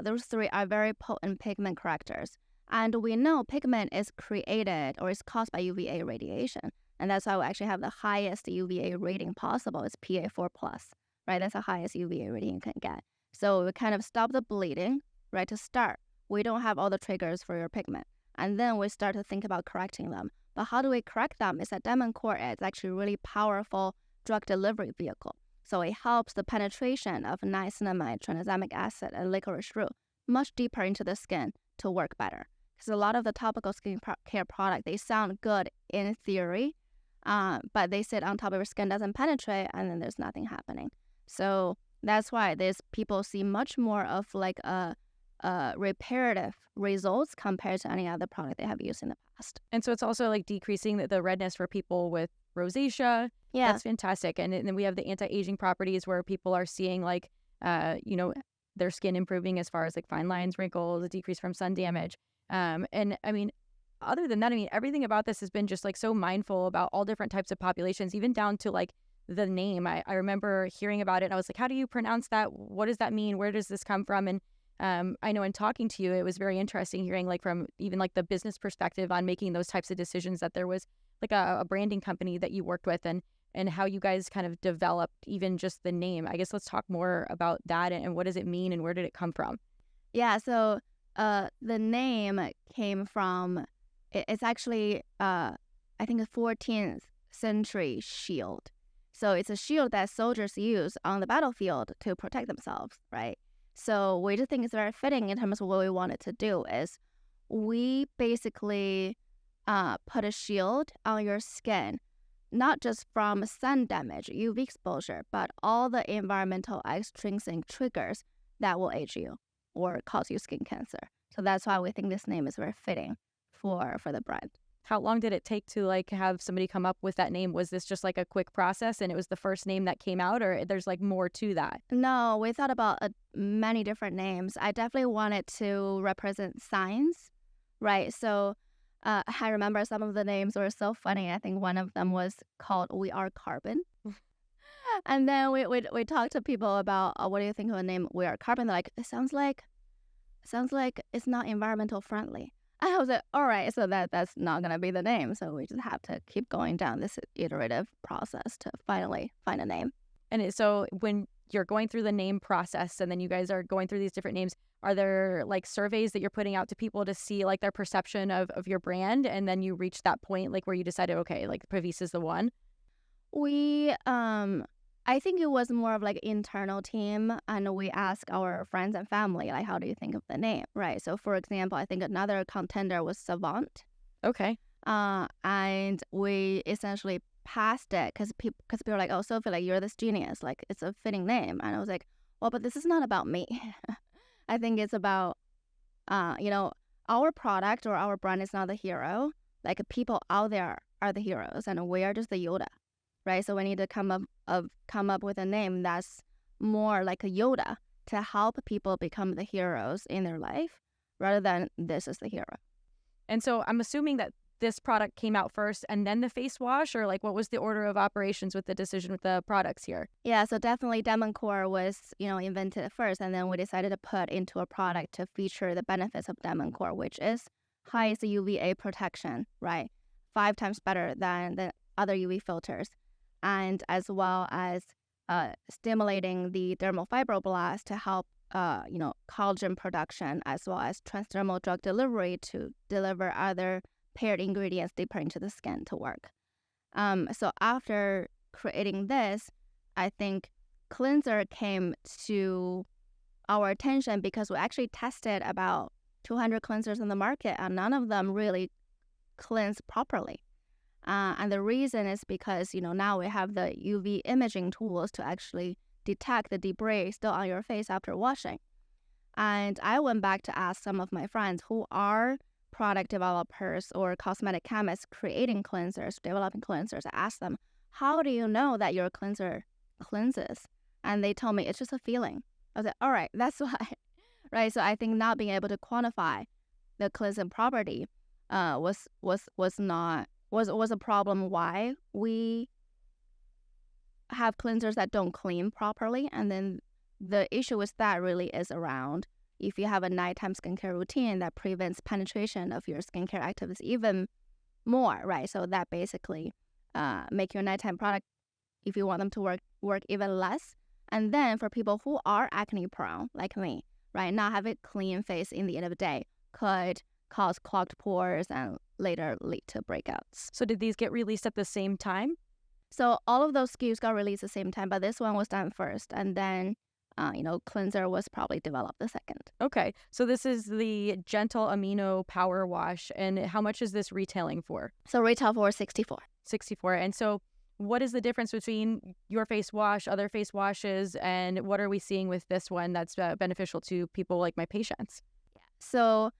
Those three are very potent pigment correctors. And we know pigment is created or is caused by UVA radiation. And that's why we actually have the highest UVA rating possible. It's PA4+, right? That's the highest UVA rating you can get. So we kind of stop the bleeding, right, to start. We don't have all the triggers for your pigment. And then we start to think about correcting them. But how do we correct them? Is that Demoncore is actually a really powerful drug delivery vehicle. So it helps the penetration of niacinamide, tranexamic acid, and licorice root much deeper into the skin to work better. Because a lot of the topical skincare products, they sound good in theory, but they sit on top of your skin, doesn't penetrate, and then there's nothing happening. So that's why people see much more of like a reparative results compared to any other product they have used in the past. And so it's also like decreasing the redness for people with rosacea. Yeah. That's fantastic. And then we have the anti-aging properties where people are seeing like, their skin improving as far as like fine lines, wrinkles, a decrease from sun damage. And I mean, other than that, I mean, everything about this has been just like so mindful about all different types of populations, even down to like the name. I remember hearing about it and I was like, how do you pronounce that? What does that mean? Where does this come from? And I know in talking to you, it was very interesting hearing like from even like the business perspective on making those types of decisions, that there was like a branding company that you worked with and how you guys kind of developed even just the name. I guess let's talk more about that and what does it mean and where did it come from? Yeah, so the name came from, it's actually, I think, a 14th century shield. So it's a shield that soldiers use on the battlefield to protect themselves, right? So we just think it's very fitting in terms of what we wanted to do is we basically put a shield on your skin, not just from sun damage, UV exposure, but all the environmental extrinsic triggers that will age you or cause you skin cancer. So that's why we think this name is very fitting for the brand. How long did it take to like have somebody come up with that name? Was this just like a quick process and it was the first name that came out, or there's like more to that? No, we thought about many different names. I definitely wanted to represent science, right? So I remember some of the names were so funny. I think one of them was called We Are Carbon. And then we talked to people about what do you think of the name We Are Carbon? They're like, it sounds like it's not environmental friendly. And I was like, all right, so that's not gonna be the name. So we just have to keep going down this iterative process to finally find a name. And so when you're going through the name process and then you guys are going through these different names, are there like surveys that you're putting out to people to see like their perception of your brand? And then you reach that point like where you decided, okay, like Pavise is the one? We, I think it was more of like internal team, and we asked our friends and family, like, how do you think of the name, right? So for example, I think another contender was Savant. Okay. And we essentially passed it because people are like, oh, Sophie, like, you're this genius, like, it's a fitting name. And I was like, well, but this is not about me. I think it's about, our product or our brand is not the hero. Like, people out there are the heroes, and we are just the Yoda, right? So we need to come up with a name that's more like a Yoda to help people become the heroes in their life, rather than this is the hero. And so I'm assuming that this product came out first and then the face wash, or like what was the order of operations with the decision with the products here? Yeah, so definitely Demoncore was, invented first, and then we decided to put into a product to feature the benefits of Demoncore, which is highest UVA protection, right? 5 times better than the other UV filters, and as well as stimulating the dermal fibroblasts to help, collagen production, as well as transdermal drug delivery to deliver other paired ingredients deeper into the skin to work. So after creating this, I think cleanser came to our attention because we actually tested about 200 cleansers in the market, and none of them really cleanse properly. And the reason is because, now we have the UV imaging tools to actually detect the debris still on your face after washing. And I went back to ask some of my friends who are product developers or cosmetic chemists creating cleansers, developing cleansers. I asked them, how do you know that your cleanser cleanses? And they told me it's just a feeling. I was like, all right, that's why, right? So I think not being able to quantify the cleansing property was a problem why we have cleansers that don't clean properly. And then the issue with that really is around if you have a nighttime skincare routine that prevents penetration of your skincare activities even more, right? So that basically make your nighttime product, if you want them to work even less. And then for people who are acne prone, like me, right, not have a clean face in the end of the day could cause clogged pores and later lead to breakouts. So did these get released at the same time? So all of those SKUs got released at the same time, but this one was done first, and then cleanser was probably developed the second. Okay, so this is the Gentle Amino Power Wash, and how much is this retailing for? So retail for $64. $64. And so what is the difference between your face wash, other face washes, and what are we seeing with this one that's beneficial to people like my patients? So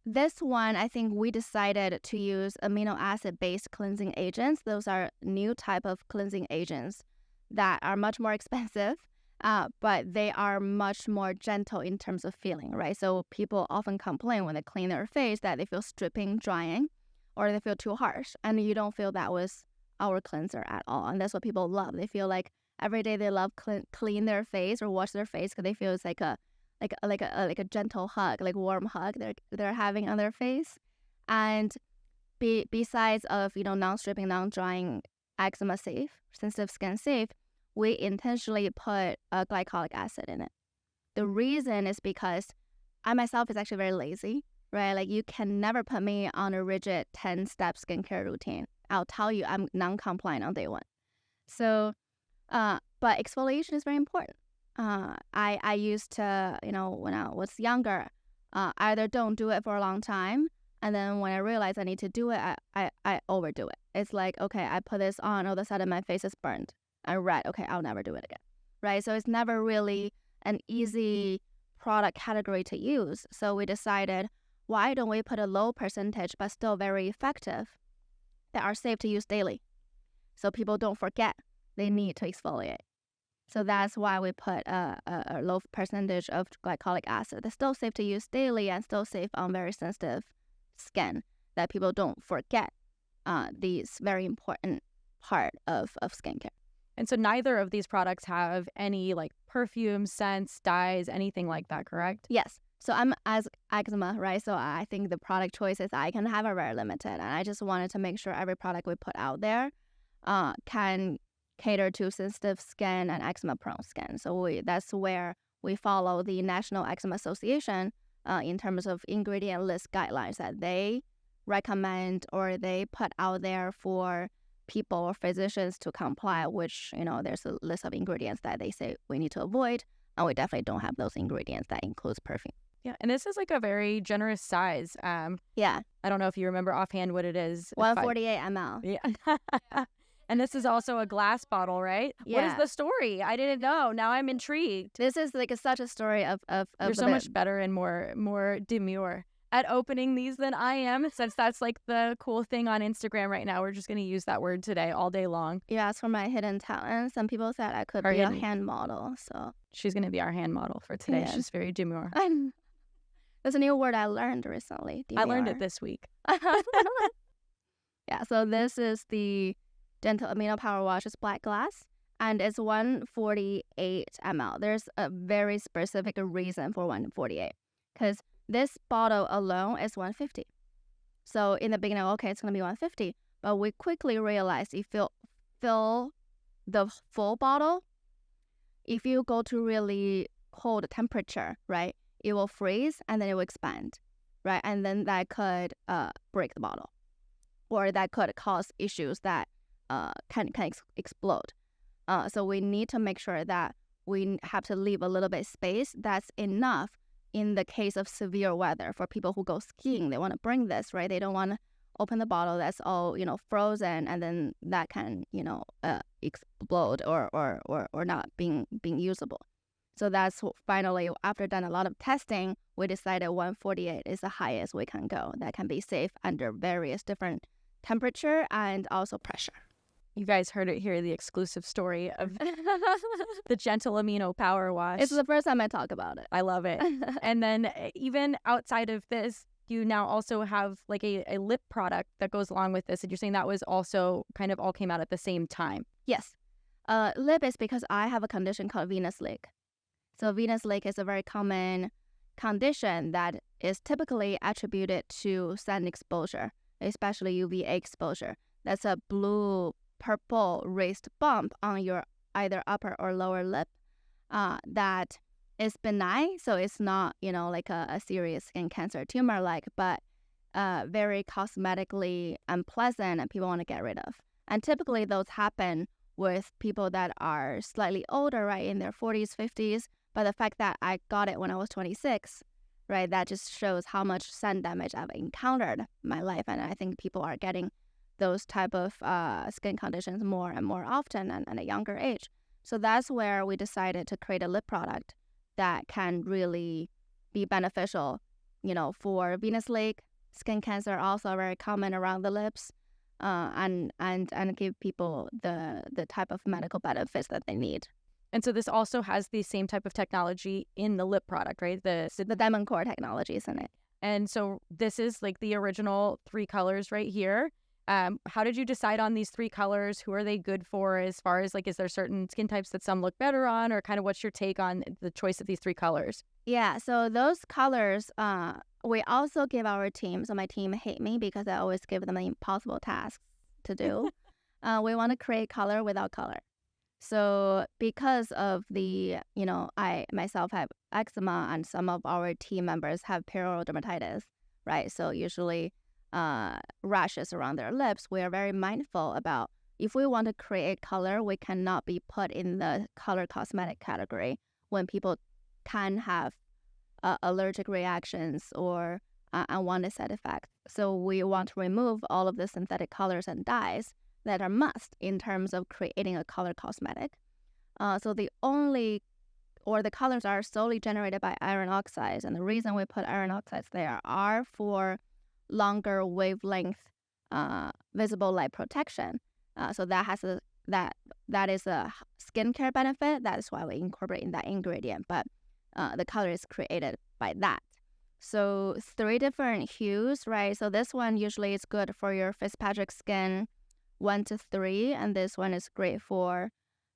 this one, I think we decided to use amino acid-based cleansing agents. Those are new type of cleansing agents that are much more expensive, but they are much more gentle in terms of feeling, right? So people often complain when they clean their face that they feel stripping, drying, or they feel too harsh, and you don't feel that with our cleanser at all. And that's what people love. They feel like every day they love clean their face or wash their face because they feel it's like a gentle hug, like warm hug they're having on their face. And besides of non-stripping, non-drying, eczema safe, sensitive skin safe, we intentionally put a glycolic acid in it. The reason is because I myself is actually very lazy, right? Like you can never put me on a rigid 10-step skincare routine. I'll tell you I'm non-compliant on day one. So, but exfoliation is very important. I used to, when I was younger, either don't do it for a long time, and then when I realize I need to do it, I overdo it. It's like, okay, I put this on, all of a sudden my face is burned and red. Okay, I'll never do it again, right? So it's never really an easy product category to use. So we decided, why don't we put a low percentage but still very effective that are safe to use daily, so people don't forget they need to exfoliate. So that's why we put a low percentage of glycolic acid that's still safe to use daily and still safe on very sensitive skin, that people don't forget these very important part of skincare. And so neither of these products have any like perfume, scents, dyes, anything like that, correct? Yes. So I'm as eczema, right? So I think the product choices I can have are very limited. And I just wanted to make sure every product we put out there can cater to sensitive skin and eczema-prone skin. So that's where we follow the National Eczema Association in terms of ingredient list guidelines that they recommend or they put out there for people or physicians to comply, which, there's a list of ingredients that they say we need to avoid. And we definitely don't have those ingredients that includes perfume. Yeah, and this is like a very generous size. Yeah. I don't know if you remember offhand what it is. 148 ml. Yeah. And this is also a glass bottle, right? Yeah. What is the story? I didn't know. Now I'm intrigued. This is like such a story of You're so much better and more demure at opening these than I am, since that's like the cool thing on Instagram right now. We're just going to use that word today all day long. You asked for my hidden talent. Some people said I could be a hand model. So she's going to be our hand model for today. Yeah. She's very demure. That's a new word I learned recently. Demure. I learned it this week. Yeah, so this is the Gentle Amino Power Wash. It's black glass, and it's 148 ml. There's a very specific reason for 148, because this bottle alone is 150. So in the beginning, okay, it's going to be 150, but we quickly realized if you fill the full bottle, if you go to really cold temperature, right, it will freeze and then it will expand, right? And then that could break the bottle, or that could cause issues that can explode. So we need to make sure that we have to leave a little bit space that's enough in the case of severe weather. For people who go skiing, they want to bring this, right? They don't want to open the bottle that's all, frozen, and then that can, explode or not being usable. So that's finally, after done a lot of testing, we decided 148 is the highest we can go. That can be safe under various different temperature and also pressure. You guys heard it here, the exclusive story of the Gentle Amino Power Wash. It's the first time I talk about it. I love it. And then even outside of this, you now also have like a lip product that goes along with this. And you're saying that was also kind of all came out at the same time. Yes. Lip is because I have a condition called venous leg. So venous leg is a very common condition that is typically attributed to sun exposure, especially UVA exposure. That's a blue-purple raised bump on your either upper or lower lip that is benign, so it's not, like a serious skin cancer tumor-like, but very cosmetically unpleasant and people want to get rid of. And typically those happen with people that are slightly older, right, in their 40s, 50s. But the fact that I got it when I was 26, right, that just shows how much sun damage I've encountered in my life. And I think people are getting those type of skin conditions more and more often and at a younger age. So that's where we decided to create a lip product that can really be beneficial, for venous leg, skin cancer, also very common around the lips, and give people the type of medical benefits that they need. And so this also has the same type of technology in the lip product, right? The diamond core technology is in it. And so this is like the original 3 colors right here. How did you decide on these 3 colors? Who are they good for as far as like, is there certain skin types that some look better on, or kind of what's your take on the choice of these 3 colors? Yeah, so those colors, we also give our team, so my team hate me because I always give them impossible tasks to do. We want to create color without color. So because of the, I myself have eczema and some of our team members have perioral dermatitis, right? So usually rashes around their lips, we are very mindful about if we want to create color, we cannot be put in the color cosmetic category when people can have allergic reactions or unwanted side effects. So we want to remove all of the synthetic colors and dyes that are must in terms of creating a color cosmetic. So the colors are solely generated by iron oxides, and the reason we put iron oxides there are for longer wavelength visible light protection. So that is a skincare benefit. That is why we incorporate in that ingredient. But the color is created by that. So 3 different hues, right? So this one usually is good for your Fitzpatrick skin 1 to 3, and this one is great for,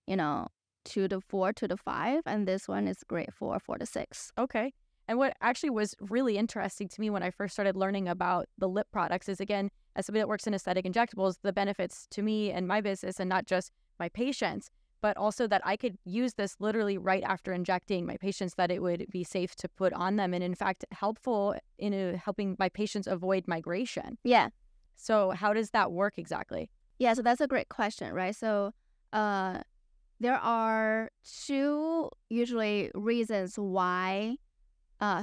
2 to 4, 2 to 5, and this one is great for 4 to 6. Okay. And what actually was really interesting to me when I first started learning about the lip products is, again, as somebody that works in aesthetic injectables, the benefits to me and my business, and not just my patients, but also that I could use this literally right after injecting my patients, that it would be safe to put on them, and in fact helpful in helping my patients avoid migration. Yeah. So how does that work exactly? Yeah, so that's a great question, right? So there are 2 usually reasons why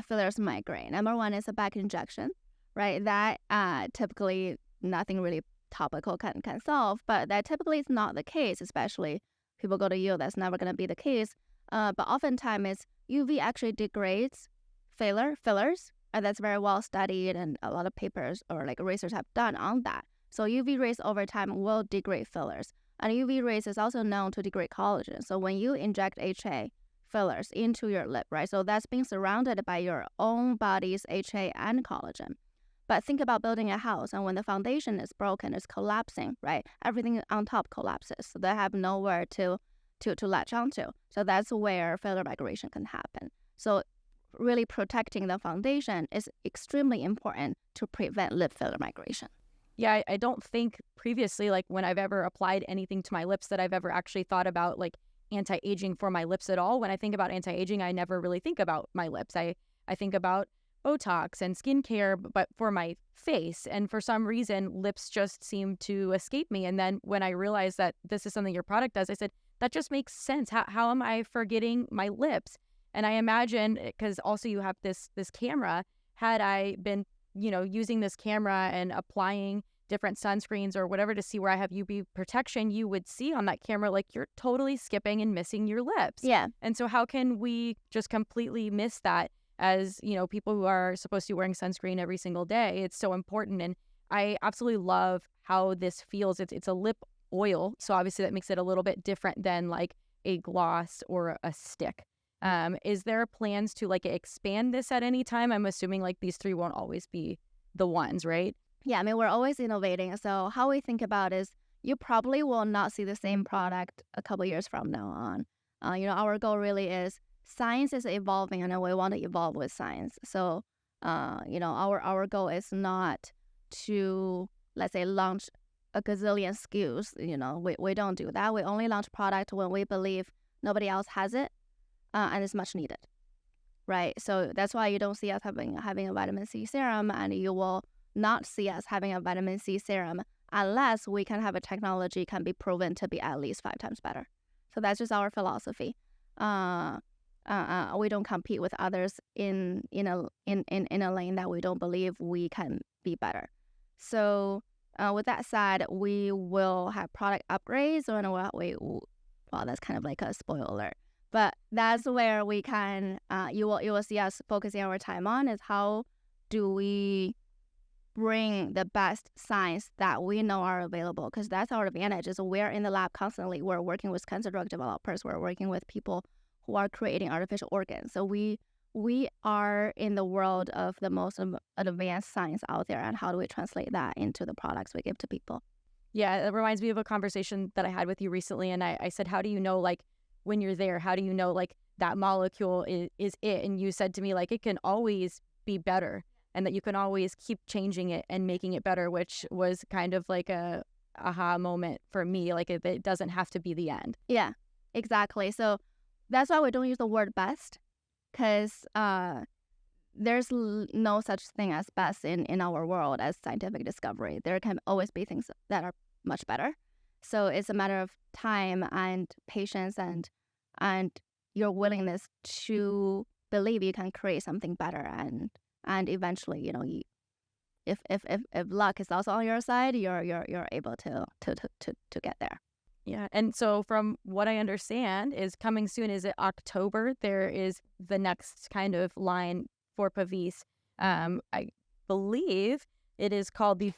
fillers migraine. Number 1 is a back injection, right? That typically nothing really topical can solve, but that typically is not the case, especially people go to you, that's never going to be the case. But oftentimes UV actually degrades fillers, and that's very well studied, and a lot of papers or like research have done on that. So UV rays over time will degrade fillers. And UV rays is also known to degrade collagen. So when you inject HA fillers into your lip, right? So that's being surrounded by your own body's HA and collagen. But think about building a house, and when the foundation is broken, it's collapsing, right? Everything on top collapses. So they have nowhere to latch onto. So that's where filler migration can happen. So really protecting the foundation is extremely important to prevent lip filler migration. Yeah, I don't think previously, like when I've ever applied anything to my lips, that I've ever actually thought about like anti-aging for my lips at all. When I think about anti-aging, I never really think about my lips. I think about Botox and skincare, but for my face. And for some reason, lips just seem to escape me. And then when I realized that this is something your product does, I said, that just makes sense. How am I forgetting my lips? And I imagine, because also you have this camera, had I been using this camera and applying different sunscreens or whatever to see where I have UV protection, you would see on that camera, like, you're totally skipping and missing your lips. Yeah. And so how can we just completely miss that as, people who are supposed to be wearing sunscreen every single day? It's so important. And I absolutely love how this feels. It's a lip oil. So obviously that makes it a little bit different than like a gloss or a stick. Is there plans to like expand this at any time? I'm assuming like these three won't always be the ones, right? Yeah, I mean, we're always innovating. So how we think about is you probably will not see the same product a couple years from now on. Our goal really is science is evolving and we want to evolve with science. So, our goal is not to, let's say, launch a gazillion SKUs. We don't do that. We only launch product when we believe nobody else has it and it's much needed, right? So that's why you don't see us having a vitamin C serum, and you will not see us having a vitamin C serum unless we can have a technology can be proven to be at least 5 times better. So that's just our philosophy. We don't compete with others in a lane that we don't believe we can be better. So with that said, we will have product upgrades, and well, that's kind of like a spoiler alert. But that's where we can you will see us focusing our time on is how do we bring the best science that we know are available, because that's our advantage is we're in the lab constantly. We're working with cancer drug developers. We're working with people who are creating artificial organs. So we are in the world of the most advanced science out there, and how do we translate that into the products we give to people? Yeah, it reminds me of a conversation that I had with you recently, and I said, how do you know, like, when you're there, how do you know, like, that molecule is it? And you said to me, like, it can always be better, and that you can always keep changing it and making it better, which was kind of like a aha moment for me. Like, it doesn't have to be the end. Yeah, exactly. So that's why we don't use the word best, because there's no such thing as best in our world as scientific discovery. There can always be things that are much better. So it's a matter of time and patience and your willingness to believe you can create something better, and eventually, if luck is also on your side, you're able to get there. Yeah. And so from what I understand is coming soon, is it October? There is the next kind of line for Pavise. I believe it is called the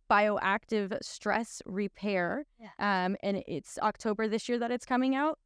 Bioactive Stress Repair. Yeah. And it's October this year that it's coming out.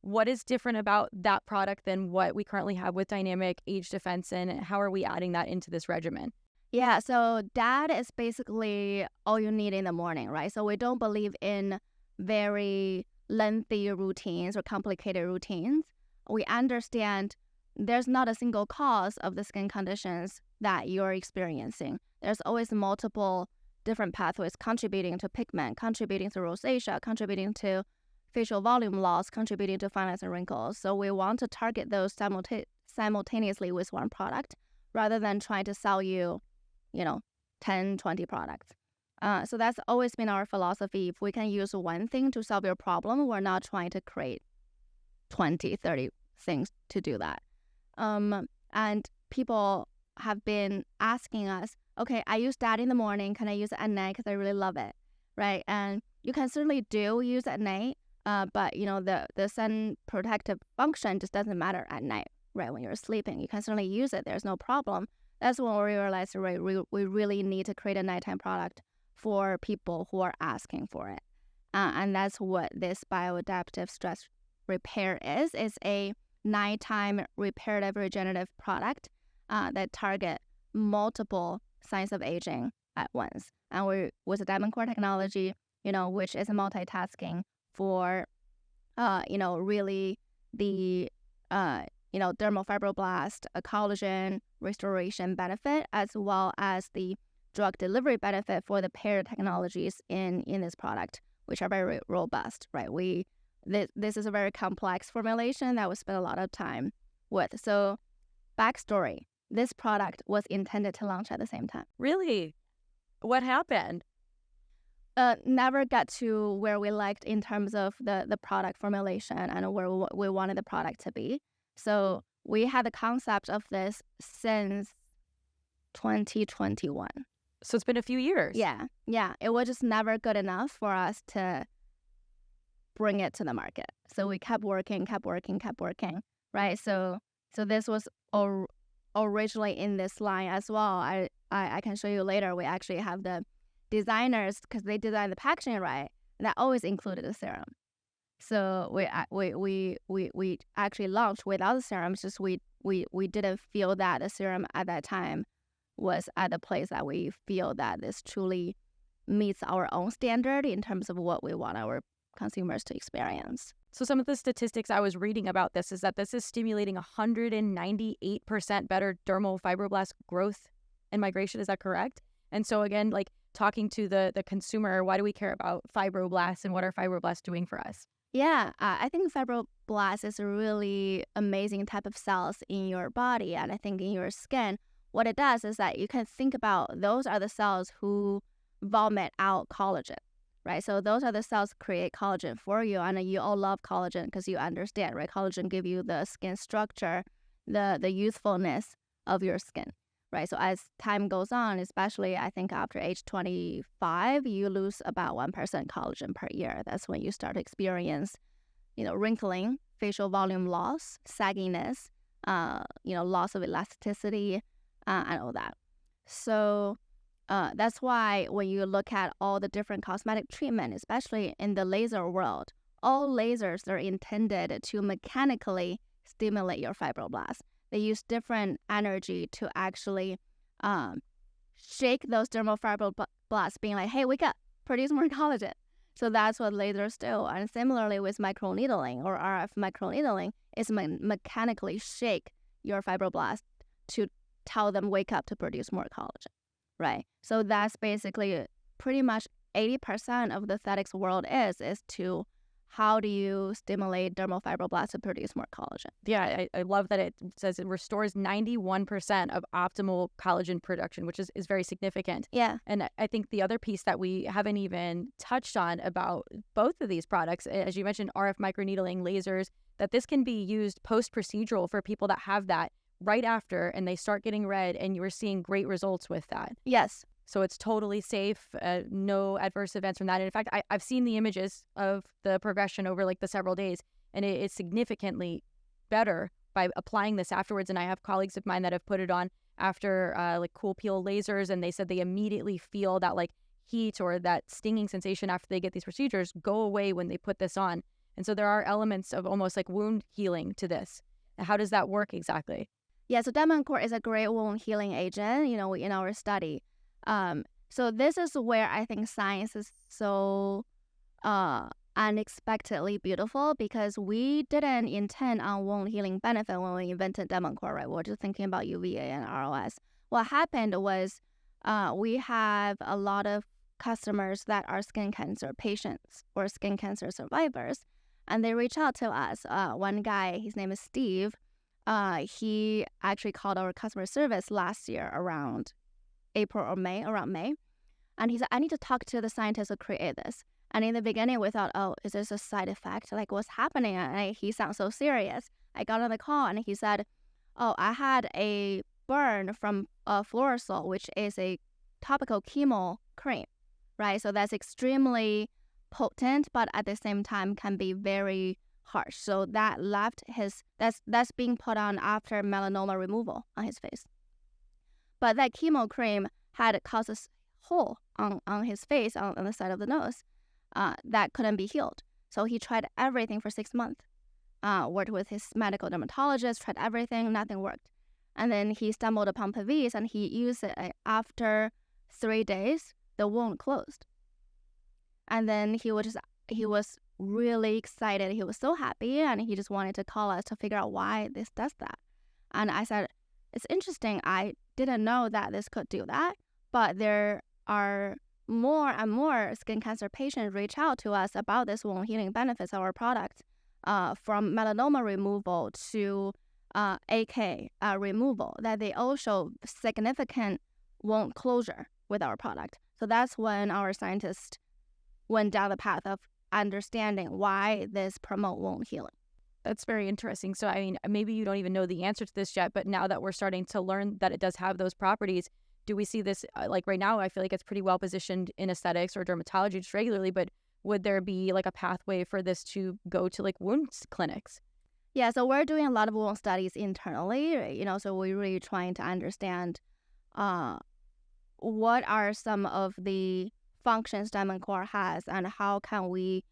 What is different about that product than what we currently have with Dynamic Age Defense, and how are we adding that into this regimen? Yeah, so that is basically all you need in the morning, right? So we don't believe in very lengthy routines or complicated routines. We understand there's not a single cause of the skin conditions that you're experiencing. There's always multiple different pathways contributing to pigment, contributing to rosacea, contributing to facial volume loss, contributing to fine lines and wrinkles. So we want to target those simultaneously with one product, rather than trying to sell you, 10, 20 products. So that's always been our philosophy. If we can use one thing to solve your problem, we're not trying to create 20, 30 things to do that. And people have been asking us, okay, I use that in the morning. Can I use it at night? Because I really love it, right? And you can certainly do use it at night, but the sun protective function just doesn't matter at night, right? When you're sleeping, you can certainly use it. There's no problem. That's when we realized, right, we really need to create a nighttime product for people who are asking for it. And that's what this bioadaptive stress repair is. It's a nighttime reparative regenerative product that target multiple signs of aging at once. And we with the diamond core technology, which is multitasking for, really the, dermal fibroblast, a collagen restoration benefit, as well as the drug delivery benefit for the paired technologies in this product, which are very robust, right? This is a very complex formulation that we spend a lot of time with. So, backstory, this product was intended to launch at the same time. Really? What happened? Never got to where we liked in terms of the product formulation and where we wanted the product to be. So we had the concept of this since 2021. So it's been a few years. Yeah. It was just never good enough for us to bring it to the market. So we kept working, right? So this was originally in this line as well. I can show you later. We actually have the designers, because they designed the packaging right, that always included the serum. So we actually launched without the serum. Just we didn't feel that the serum at that time was at the place that we feel that this truly meets our own standard in terms of what we want our consumers to experience. So some of the statistics I was reading about this is that this is stimulating 198% better dermal fibroblast growth and migration. Is that correct? And so again, like talking to the consumer, why do we care about fibroblasts and what are fibroblasts doing for us? Yeah, I think fibroblast is a really amazing type of cells in your body, and I think in your skin, what it does is that you can think about those are the cells who vomit out collagen, right? So those are the cells create collagen for you, and you all love collagen because you understand, right? Collagen give you the skin structure, the youthfulness of your skin, right? So as time goes on, especially I think after age 25, you lose about 1% collagen per year. That's when you start to experience, wrinkling, facial volume loss, sagginess, loss of elasticity, and all that. So that's why when you look at all the different cosmetic treatment, especially in the laser world, all lasers are intended to mechanically stimulate your fibroblasts. They use different energy to actually shake those dermal fibroblasts, being like, hey, wake up, produce more collagen. So that's what lasers do. And similarly with microneedling or RF microneedling, is mechanically shake your fibroblasts to tell them wake up to produce more collagen, right? So that's basically pretty much 80% of the aesthetics world is to how do you stimulate dermal fibroblasts to produce more collagen? Yeah, I love that it says it restores 91% of optimal collagen production, which is very significant. Yeah. And I think the other piece that we haven't even touched on about both of these products, as you mentioned, RF microneedling, lasers, that this can be used post-procedural for people that have that right after and they start getting red, and you are seeing great results with that. Yes. So it's totally safe, no adverse events from that. And in fact, I've seen the images of the progression over like the several days, and it is significantly better by applying this afterwards. And I have colleagues of mine that have put it on after like cool peel lasers, and they said they immediately feel that like heat or that stinging sensation after they get these procedures go away when they put this on. And so there are elements of almost like wound healing to this. How does that work exactly? Yeah, so Demoncore is a great wound healing agent, in our study. So this is where I think science is so unexpectedly beautiful, because we didn't intend on wound healing benefit when we invented Demoncore, right? We were just thinking about UVA and ROS. What happened was we have a lot of customers that are skin cancer patients or skin cancer survivors, and they reach out to us. One guy, his name is Steve, he actually called our customer service last year around April or May, around May. And he said, I need to talk to the scientists who create this. And in the beginning, we thought, oh, is this a side effect? Like, what's happening? And he sounds so serious. I got on the call and he said, oh, I had a burn from fluorosol, which is a topical chemo cream, right? So that's extremely potent, but at the same time can be very harsh. So that left that's being put on after melanoma removal on his face. But that chemo cream had caused a hole on his face, on the side of the nose, that couldn't be healed. So he tried everything for 6 months, worked with his medical dermatologist, tried everything, nothing worked. And then he stumbled upon Pavise, and he used it. After 3 days, the wound closed. And then he was really excited. He was so happy, and he just wanted to call us to figure out why this does that. And I said, it's interesting. I didn't know that this could do that, but there are more and more skin cancer patients reach out to us about this wound healing benefits of our product, from melanoma removal to AK removal, that they all show significant wound closure with our product. So that's when our scientists went down the path of understanding why this promote wound healing. That's very interesting. So, I mean, maybe you don't even know the answer to this yet, but now that we're starting to learn that it does have those properties, do we see this, like right now, I feel like it's pretty well positioned in aesthetics or dermatology just regularly, but would there be like a pathway for this to go to like wound clinics? Yeah, so we're doing a lot of wound studies internally, right? So we're really trying to understand what are some of the functions Diamond Core has, and how can we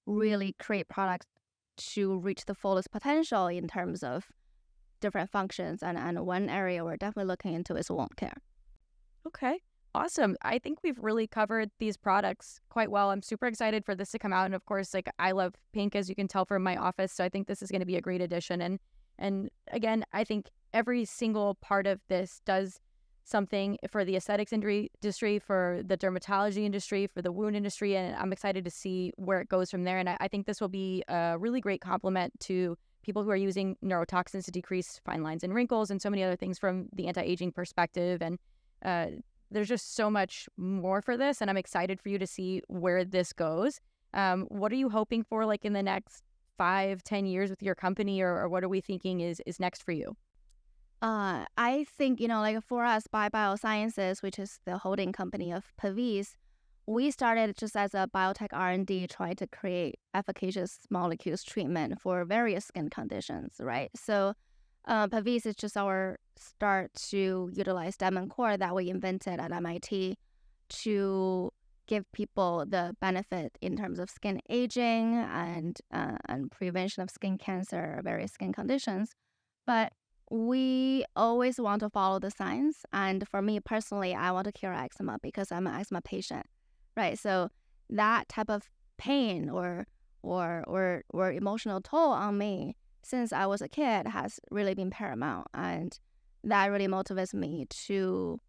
really create products to reach the fullest potential in terms of different functions. And one area we're definitely looking into is wound care. Okay, awesome. I think we've really covered these products quite well. I'm super excited for this to come out. And of course, like I love pink, as you can tell from my office. So I think this is going to be a great addition. And again, I think every single part of this does something for the aesthetics industry, for the dermatology industry, for the wound industry. And I'm excited to see where it goes from there. And I think this will be a really great complement to people who are using neurotoxins to decrease fine lines and wrinkles and so many other things from the anti-aging perspective. And there's just so much more for this. And I'm excited for you to see where this goes. What are you hoping for like in the next 5-10 years with your company, or what are we thinking is next for you? I think, like for us, Biosciences, which is the holding company of Pavise, we started just as a biotech R&D trying to create efficacious molecules treatment for various skin conditions, right? So Pavise is just our start to utilize Diamond Core that we invented at MIT to give people the benefit in terms of skin aging and prevention of skin cancer, various skin conditions. But we always want to follow the science. And for me personally, I want to cure eczema because I'm an eczema patient, right? So that type of pain or emotional toll on me since I was a kid has really been paramount. And that really motivates me to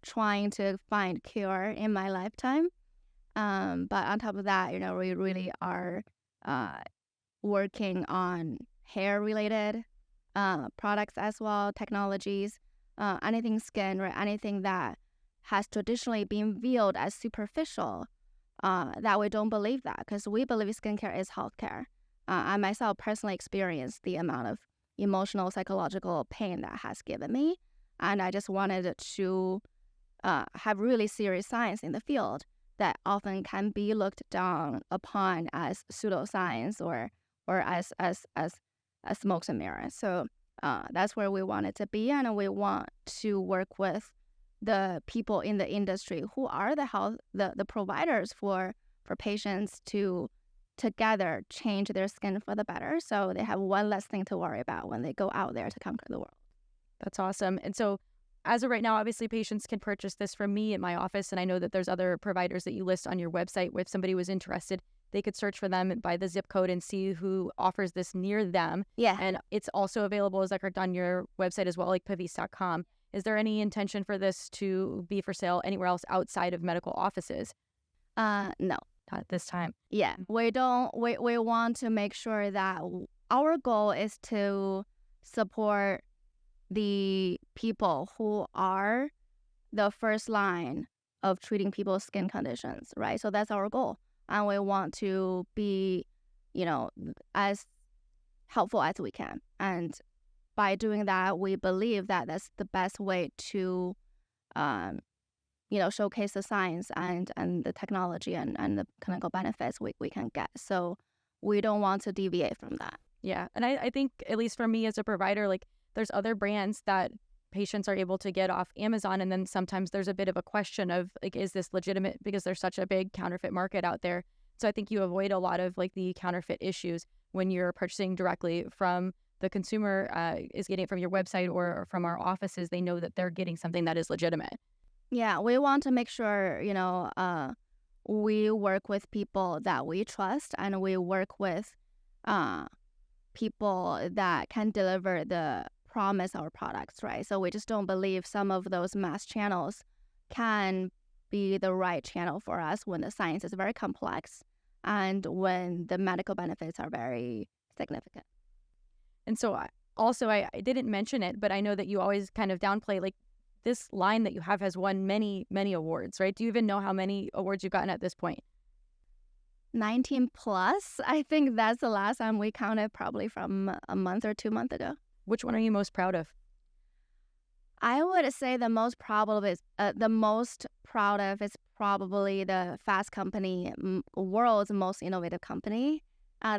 trying to find cure in my lifetime. But on top of that, we really are working on hair-related products as well, technologies, anything skin, or anything that has traditionally been viewed as superficial, that we don't believe that, because we believe skincare is healthcare. I myself personally experienced the amount of emotional, psychological pain that has given me, and I just wanted to have really serious science in the field that often can be looked down upon as pseudoscience or as smoke and mirrors. So that's where we want it to be, and we want to work with the people in the industry who are the providers for patients to together change their skin for the better, so they have one less thing to worry about when they go out there to conquer the world. That's awesome. And so as of right now, obviously patients can purchase this from me at my office, and I know that there's other providers that you list on your website. If somebody was interested, they could search for them by the zip code and see who offers this near them. Yeah. And it's also available, as Eckhart, on your website as well, like pavise.com. Is there any intention for this to be for sale anywhere else outside of medical offices? No. At this time. Yeah. We want to make sure that our goal is to support the people who are the first line of treating people's skin conditions, right? So that's our goal. And we want to be, as helpful as we can. And by doing that, we believe that that's the best way to, showcase the science and the technology and the clinical benefits we can get. So we don't want to deviate from that. Yeah. And I think, at least for me as a provider, like there's other brands that patients are able to get off Amazon. And then sometimes there's a bit of a question of like, is this legitimate? Because there's such a big counterfeit market out there. So I think you avoid a lot of like the counterfeit issues when you're purchasing directly from the consumer, is getting it from your website or from our offices. They know that they're getting something that is legitimate. Yeah, we want to make sure, we work with people that we trust, and we work with people that can deliver the promise our products, right? So we just don't believe some of those mass channels can be the right channel for us when the science is very complex and when the medical benefits are very significant. And so I didn't mention it, but I know that you always kind of downplay, like, this line that you have has won many, many awards, right? Do you even know how many awards you've gotten at this point? 19 plus. I think that's the last time we counted, probably from a month or 2 months ago. Which one are you most proud of? I would say the most proud of is probably the Fast Company, world's most innovative company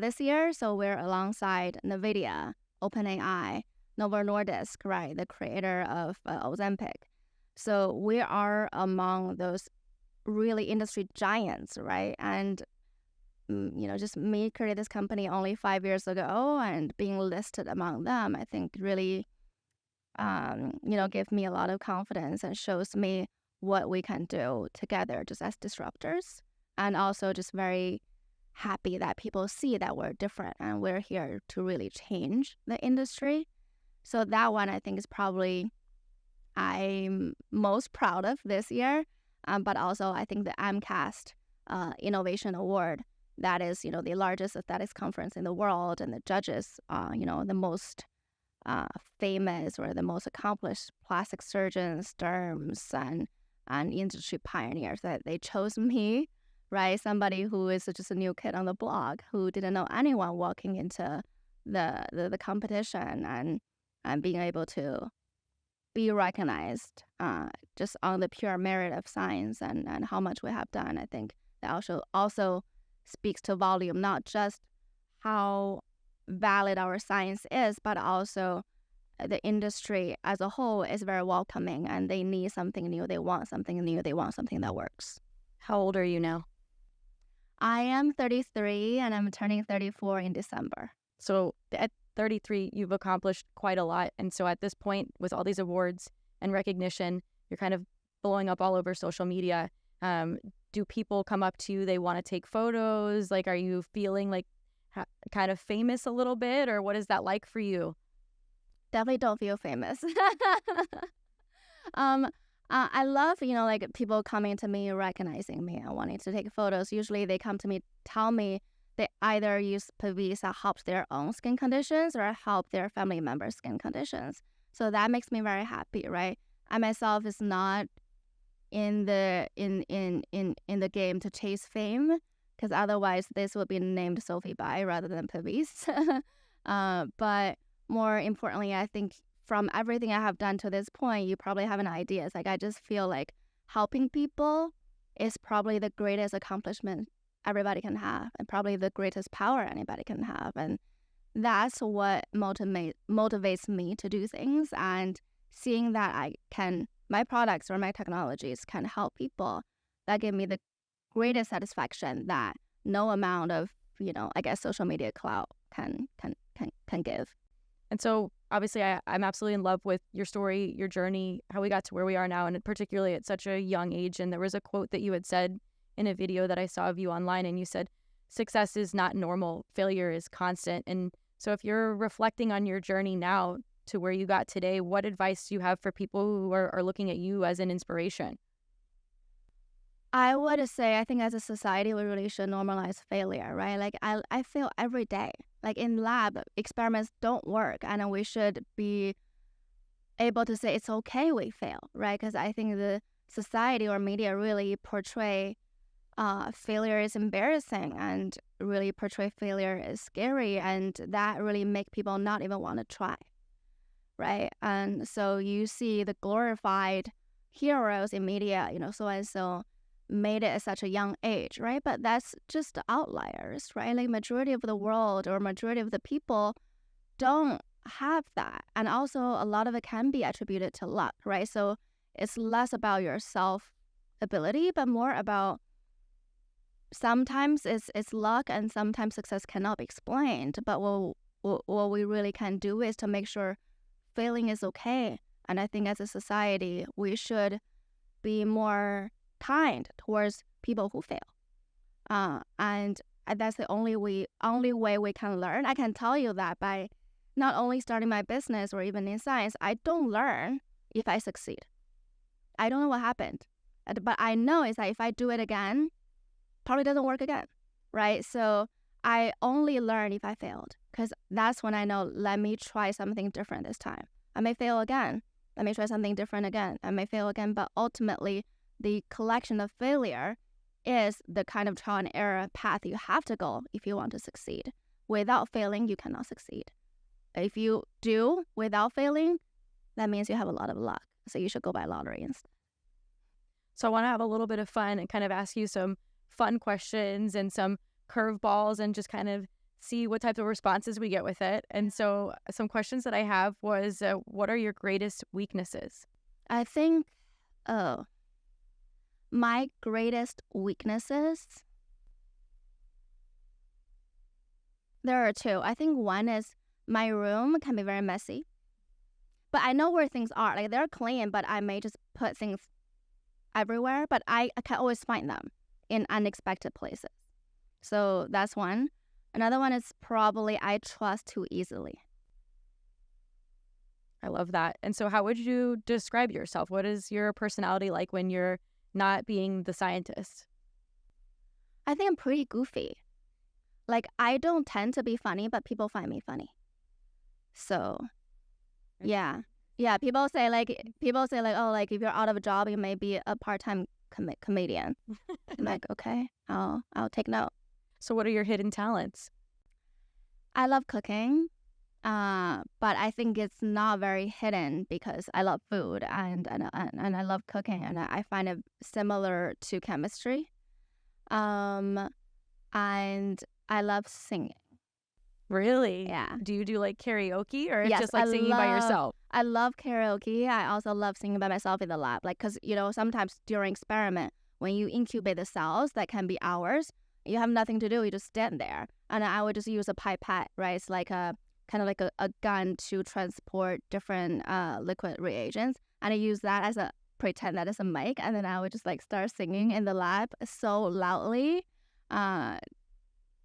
this year. So we're alongside NVIDIA, OpenAI, Novo Nordisk, right, the creator of Ozempic. So we are among those really industry giants, right? And just me created this company only 5 years ago and being listed among them, I think really, give me a lot of confidence and shows me what we can do together just as disruptors. And also just very happy that people see that we're different and we're here to really change the industry. So that one I think is probably I'm most proud of this year. But also I think the AMCAST Innovation Award, that is, the largest aesthetics conference in the world, and the judges, the most famous or the most accomplished plastic surgeons, derms, and industry pioneers, that they chose me, right? Somebody who is just a new kid on the block who didn't know anyone walking into the competition, and being able to be recognized just on the pure merit of science and how much we have done. I think that also speaks to volume, not just how valid our science is, but also the industry as a whole is very welcoming, and they need something new. They want something new. They want something that works. How old are you now? I am 33 and I'm turning 34 in December. So at 33, you've accomplished quite a lot. And so at this point, with all these awards and recognition, you're kind of blowing up all over social media. Do people come up to you? They want to take photos? Like, are you feeling like kind of famous a little bit, or what is that like for you? Definitely don't feel famous. I love, like people coming to me, recognizing me and wanting to take photos. Usually they come to me, tell me they either use Pavise that helps their own skin conditions or help their family members' skin conditions. So that makes me very happy, right? I myself is not in the game to chase fame, because otherwise this would be named Sophie Bai rather than Pavise. But more importantly, I think from everything I have done to this point, you probably have an idea. It's like I just feel like helping people is probably the greatest accomplishment everybody can have, and probably the greatest power anybody can have. And that's what motivates me to do things. And seeing that my products or my technologies can help people, that gave me the greatest satisfaction that no amount of, social media clout can give. And so obviously I'm absolutely in love with your story, your journey, how we got to where we are now, and particularly at such a young age. And there was a quote that you had said in a video that I saw of you online, and you said, success is not normal, failure is constant. And so if you're reflecting on your journey now to where you got today, what advice do you have for people who are looking at you as an inspiration? I would say, I think as a society, we really should normalize failure, right? Like I fail every day. Like in lab, experiments don't work, and we should be able to say it's okay we fail, right? Because I think the society or media really portray failure is embarrassing and really portray failure as scary, and that really make people not even want to try, right? And so you see the glorified heroes in media, so-and-so made it at such a young age, right? But that's just outliers, right? Like majority of the world or majority of the people don't have that. And also a lot of it can be attributed to luck, right? So it's less about your self ability, but more about sometimes it's luck, and sometimes success cannot be explained. But what we really can do is to make sure failing is okay. And I think as a society, we should be more kind towards people who fail. And that's the only way we can learn. I can tell you that by not only starting my business or even in science, I don't learn if I succeed. I don't know what happened. But I know is that if I do it again, probably doesn't work again, right? So I only learn if I failed, because that's when I know, let me try something different this time. I may fail again. Let me try something different again. I may fail again, but ultimately, the collection of failure is the kind of trial and error path you have to go if you want to succeed. Without failing, you cannot succeed. If you do without failing, that means you have a lot of luck. So you should go buy lottery instead. So I want to have a little bit of fun and kind of ask you some fun questions and some curveballs and just kind of see what types of responses we get with it. And so some questions that I have was, what are your greatest weaknesses? I think, My greatest weaknesses, there are two. I think one is my room can be very messy. But I know where things are. Like, they're clean, but I may just put things everywhere. But I can always find them in unexpected places. So that's one. Another one is probably I trust too easily. I love that. And so how would you describe yourself? What is your personality like when you're not being the scientist? I think I'm pretty goofy. Like, I don't tend to be funny, but people find me funny. So, yeah. Yeah, people say like, oh, like, if you're out of a job, you may be a part-time comedian. I'm like, okay, I'll take note. So what are your hidden talents? I love cooking, but I think it's not very hidden because I love food and I love cooking, and I find it similar to chemistry. And I love singing. Really? Yeah. Do you do like karaoke or it's Yes, just like singing by yourself? I love karaoke. I also love singing by myself in the lab. Like, because, sometimes during experiment, when you incubate the cells, that can be hours, you have nothing to do. You just stand there. And I would just use a pipette, right? It's like a kind of like a gun to transport different liquid reagents. And I use that as a pretend that it's a mic. And then I would just like start singing in the lab so loudly.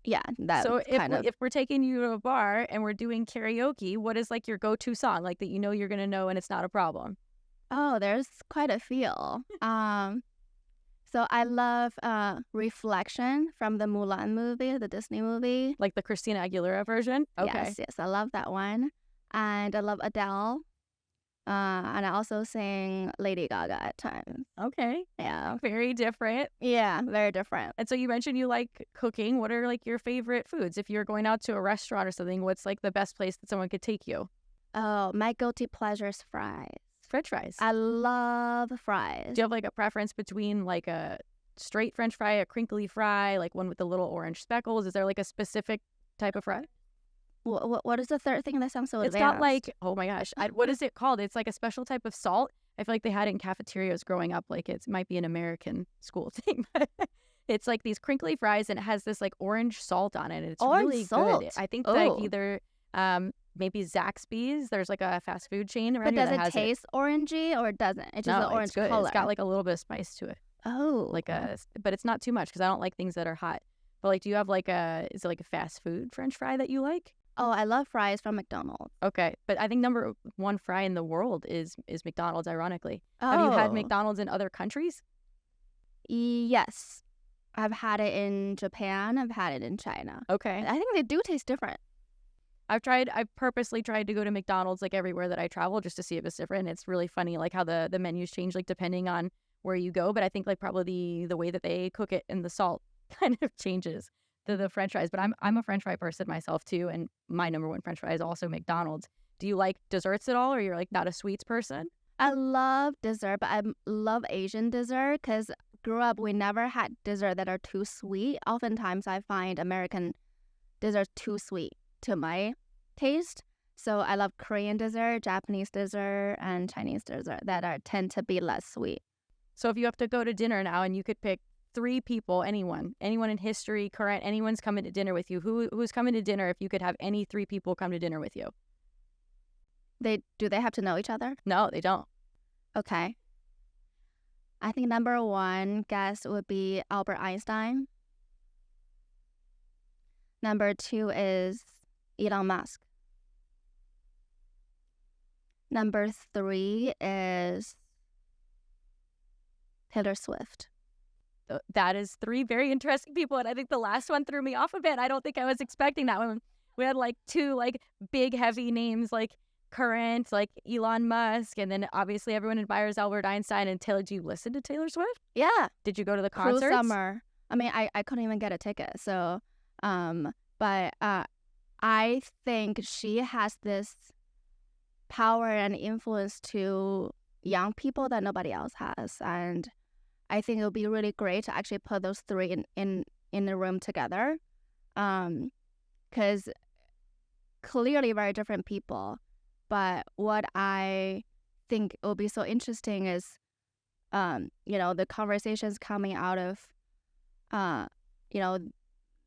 Yeah, that So kind of. if we're taking you to a bar and we're doing karaoke, what is like your go-to song, like that you're gonna know and it's not a problem? Oh, there's quite a few. So I love Reflection from the Mulan movie, the Disney movie. Like the Christina Aguilera version? Okay. Yes, I love that one. And I love Adele. And I also sing Lady Gaga at times. Okay. Yeah. Very different. Yeah, very different. And so you mentioned you like cooking. What are like your favorite foods? If you're going out to a restaurant or something, what's like the best place that someone could take you? Oh, my guilty pleasure is fries. French fries. I love fries. Do you have like a preference between like a straight French fry, a crinkly fry, like one with the little orange speckles? Is there like a specific type of fry? What is the third thing that sounds so It's advanced? got like, oh my gosh, what is it called? It's like a special type of salt. I feel like they had it in cafeterias growing up. Like it might be an American school thing, but it's like these crinkly fries and it has this like orange salt on it. And it's Orange really salt? good. I think Oh. like either maybe Zaxby's. There's like a fast food chain around But here does that it has taste orangey or it doesn't? It's just No, the orange it's good. color. It's got like a little bit of spice to it. Oh. But it's not too much because I don't like things that are hot. But like, do you have like is it like a fast food French fry that you like? Oh, I love fries from McDonald's. Okay, but I think number one fry in the world is McDonald's, ironically. Have you had McDonald's in other countries? Yes. I've had it in Japan. I've had it in China. Okay. I think they do taste different. I've purposely tried to go to McDonald's like everywhere that I travel just to see if it's different. It's really funny like how the menus change like depending on where you go, but I think like probably the way that they cook it and the salt kind of changes the French fries. But I'm a French fry person myself too, and my number one French fry is also McDonald's. Do you like desserts at all, or you're like not a sweets person? I love dessert, but I love Asian dessert because grew up we never had dessert that are too sweet. Oftentimes I find American desserts too sweet to my taste. So I love Korean dessert, Japanese dessert, and Chinese dessert that tend to be less sweet. So if you have to go to dinner now and you could pick 3 people, anyone in history, current, anyone's coming to dinner with you, who's coming to dinner if you could have any 3 people come to dinner with you? Do they have to know each other? No, they don't. Okay. I think number one guest would be Albert Einstein. Number 2 is Elon Musk. Number 3 is Taylor Swift. That is 3 very interesting people, and I think the last one threw me off a bit. I don't think I was expecting that one. We had like 2 like big heavy names like current, like Elon Musk, and then obviously everyone admires Albert Einstein and Taylor. Do you listen to Taylor Swift? Yeah. Did you go to the Cruel concerts? Summer. I mean, I couldn't even get a ticket. So, but I think she has this power and influence to young people that nobody else has, and I think it would be really great to actually put those 3 in the room together, because clearly very different people. But what I think will be so interesting is the conversations coming out of, you know,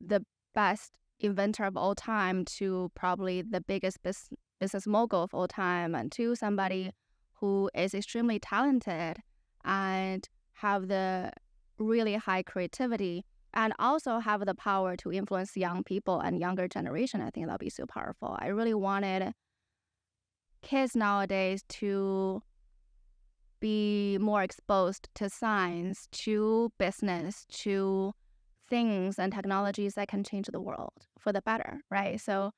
the best inventor of all time to probably the biggest business mogul of all time, and to somebody who is extremely talented and have the really high creativity and also have the power to influence young people and younger generation. I think that'll be so powerful. I really wanted kids nowadays to be more exposed to science, to business, to things and technologies that can change the world for the better, right? So,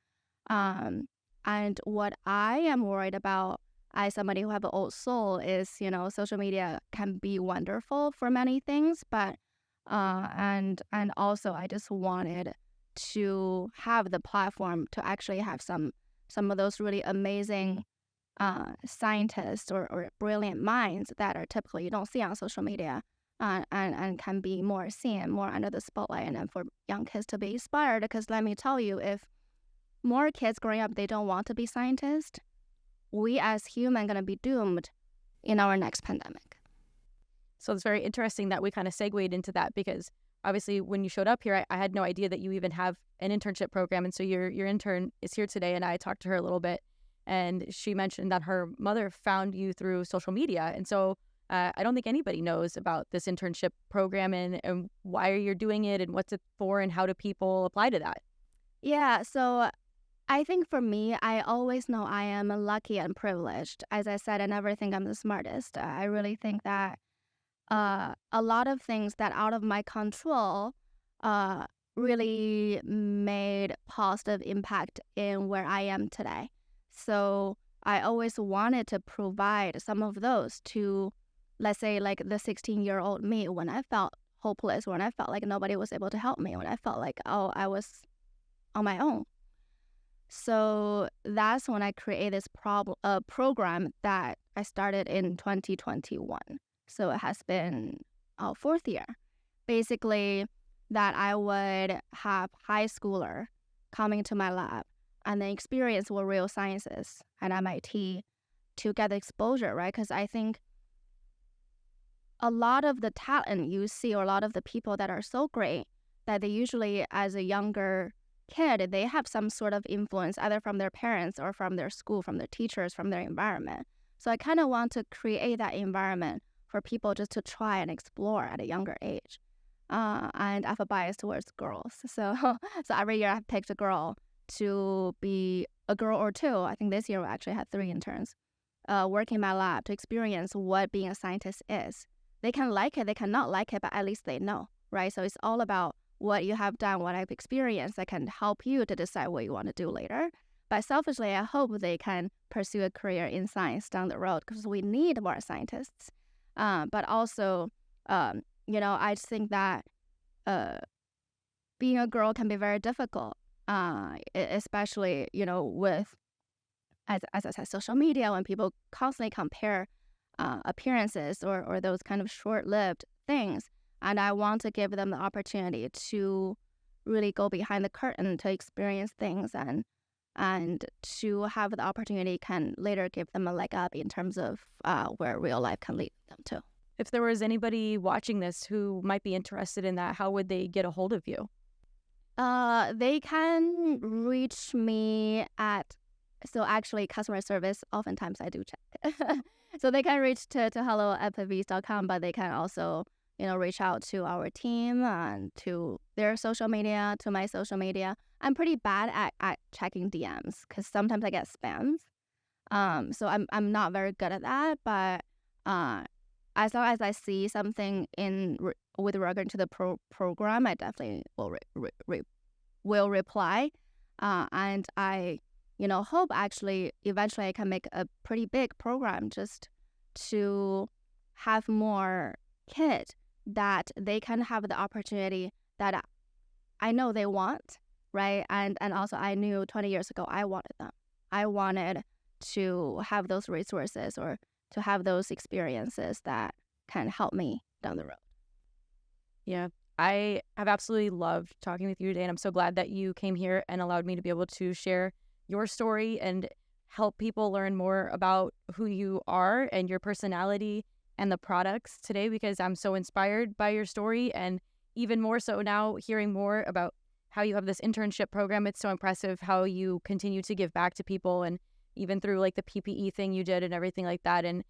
and what I am worried about as somebody who have an old soul is, social media can be wonderful for many things, but and also I just wanted to have the platform to actually have some of those really amazing scientists or brilliant minds that are typically you don't see on social media, and can be more seen, more under the spotlight, and then for young kids to be inspired. Because let me tell you, if more kids growing up, they don't want to be scientists, we as humans going to be doomed in our next pandemic. So it's very interesting that we kind of segued into that, because obviously when you showed up here, I had no idea that you even have an internship program. And so your intern is here today, and I talked to her a little bit, and she mentioned that her mother found you through social media. And so I don't think anybody knows about this internship program and why you're doing it and what's it for and how do people apply to that. Yeah, so I think for me, I always know I am lucky and privileged. As I said, I never think I'm the smartest. I really think that a lot of things that out of my control really made positive impact in where I am today. So I always wanted to provide some of those to, let's say, like the 16-year-old me when I felt hopeless, when I felt like nobody was able to help me, when I felt like, oh, I was on my own. So that's when I created this program that I started in 2021. So it has been our fourth year. Basically, that I would have high schooler coming to my lab and then experience what real science is at MIT to get the exposure, right? Because I think a lot of the talent you see, or a lot of the people that are so great, that they usually, as a younger kid, they have some sort of influence either from their parents or from their school, from their teachers, from their environment. So I kind of want to create that environment for people just to try and explore at a younger age. And I have a bias towards girls. So every year I've picked a girl to be a girl or two. I think this year we actually had 3 interns working in my lab to experience what being a scientist is. They can like it, they cannot like it, but at least they know, right? So it's all about what you have done, what I've experienced that can help you to decide what you want to do later. But selfishly, I hope they can pursue a career in science down the road because we need more scientists. But also, I just think that being a girl can be very difficult, especially, with, as I said, social media, when people constantly compare appearances or those kind of short-lived things. And I want to give them the opportunity to really go behind the curtain to experience things and to have the opportunity can later give them a leg up in terms of where real life can lead them to. If there was anybody watching this who might be interested in that, how would they get a hold of you? They can reach me at, so actually customer service, oftentimes I do check. So they can reach to hello@pavise.com, but they can also reach out to our team and to their social media, to my social media. I'm pretty bad at checking DMs because sometimes I get spams. So I'm not very good at that. But as long as I see something with regard to the program, I definitely will reply. And I hope actually eventually I can make a pretty big program just to have more kids that they can have the opportunity that I know they want, right? And also I knew 20 years ago I wanted them. I wanted to have those resources or to have those experiences that can help me down the road. Yeah, I have absolutely loved talking with you today, and I'm so glad that you came here and allowed me to be able to share your story and help people learn more about who you are and your personality and the products today, because I'm so inspired by your story, and even more so now hearing more about how you have this internship program. It's so impressive how you continue to give back to people, and even through like the PPE thing you did and everything like that. And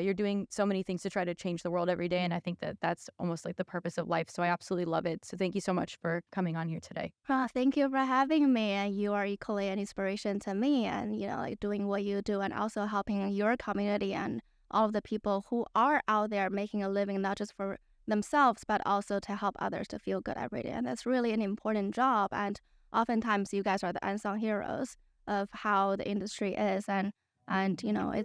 you're doing so many things to try to change the world every day. And I think that that's almost like the purpose of life. So I absolutely love it. So thank you so much for coming on here today. Thank you for having me. And you are equally an inspiration to me, and like doing what you do and also helping your community and all of the people who are out there making a living, not just for themselves, but also to help others to feel good every day. And that's really an important job. And oftentimes you guys are the unsung heroes of how the industry is. And it's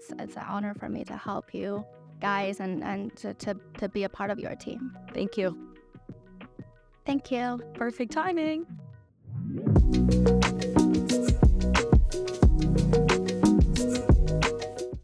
an honor for me to help you guys and to be a part of your team. Thank you. Thank you. Perfect timing.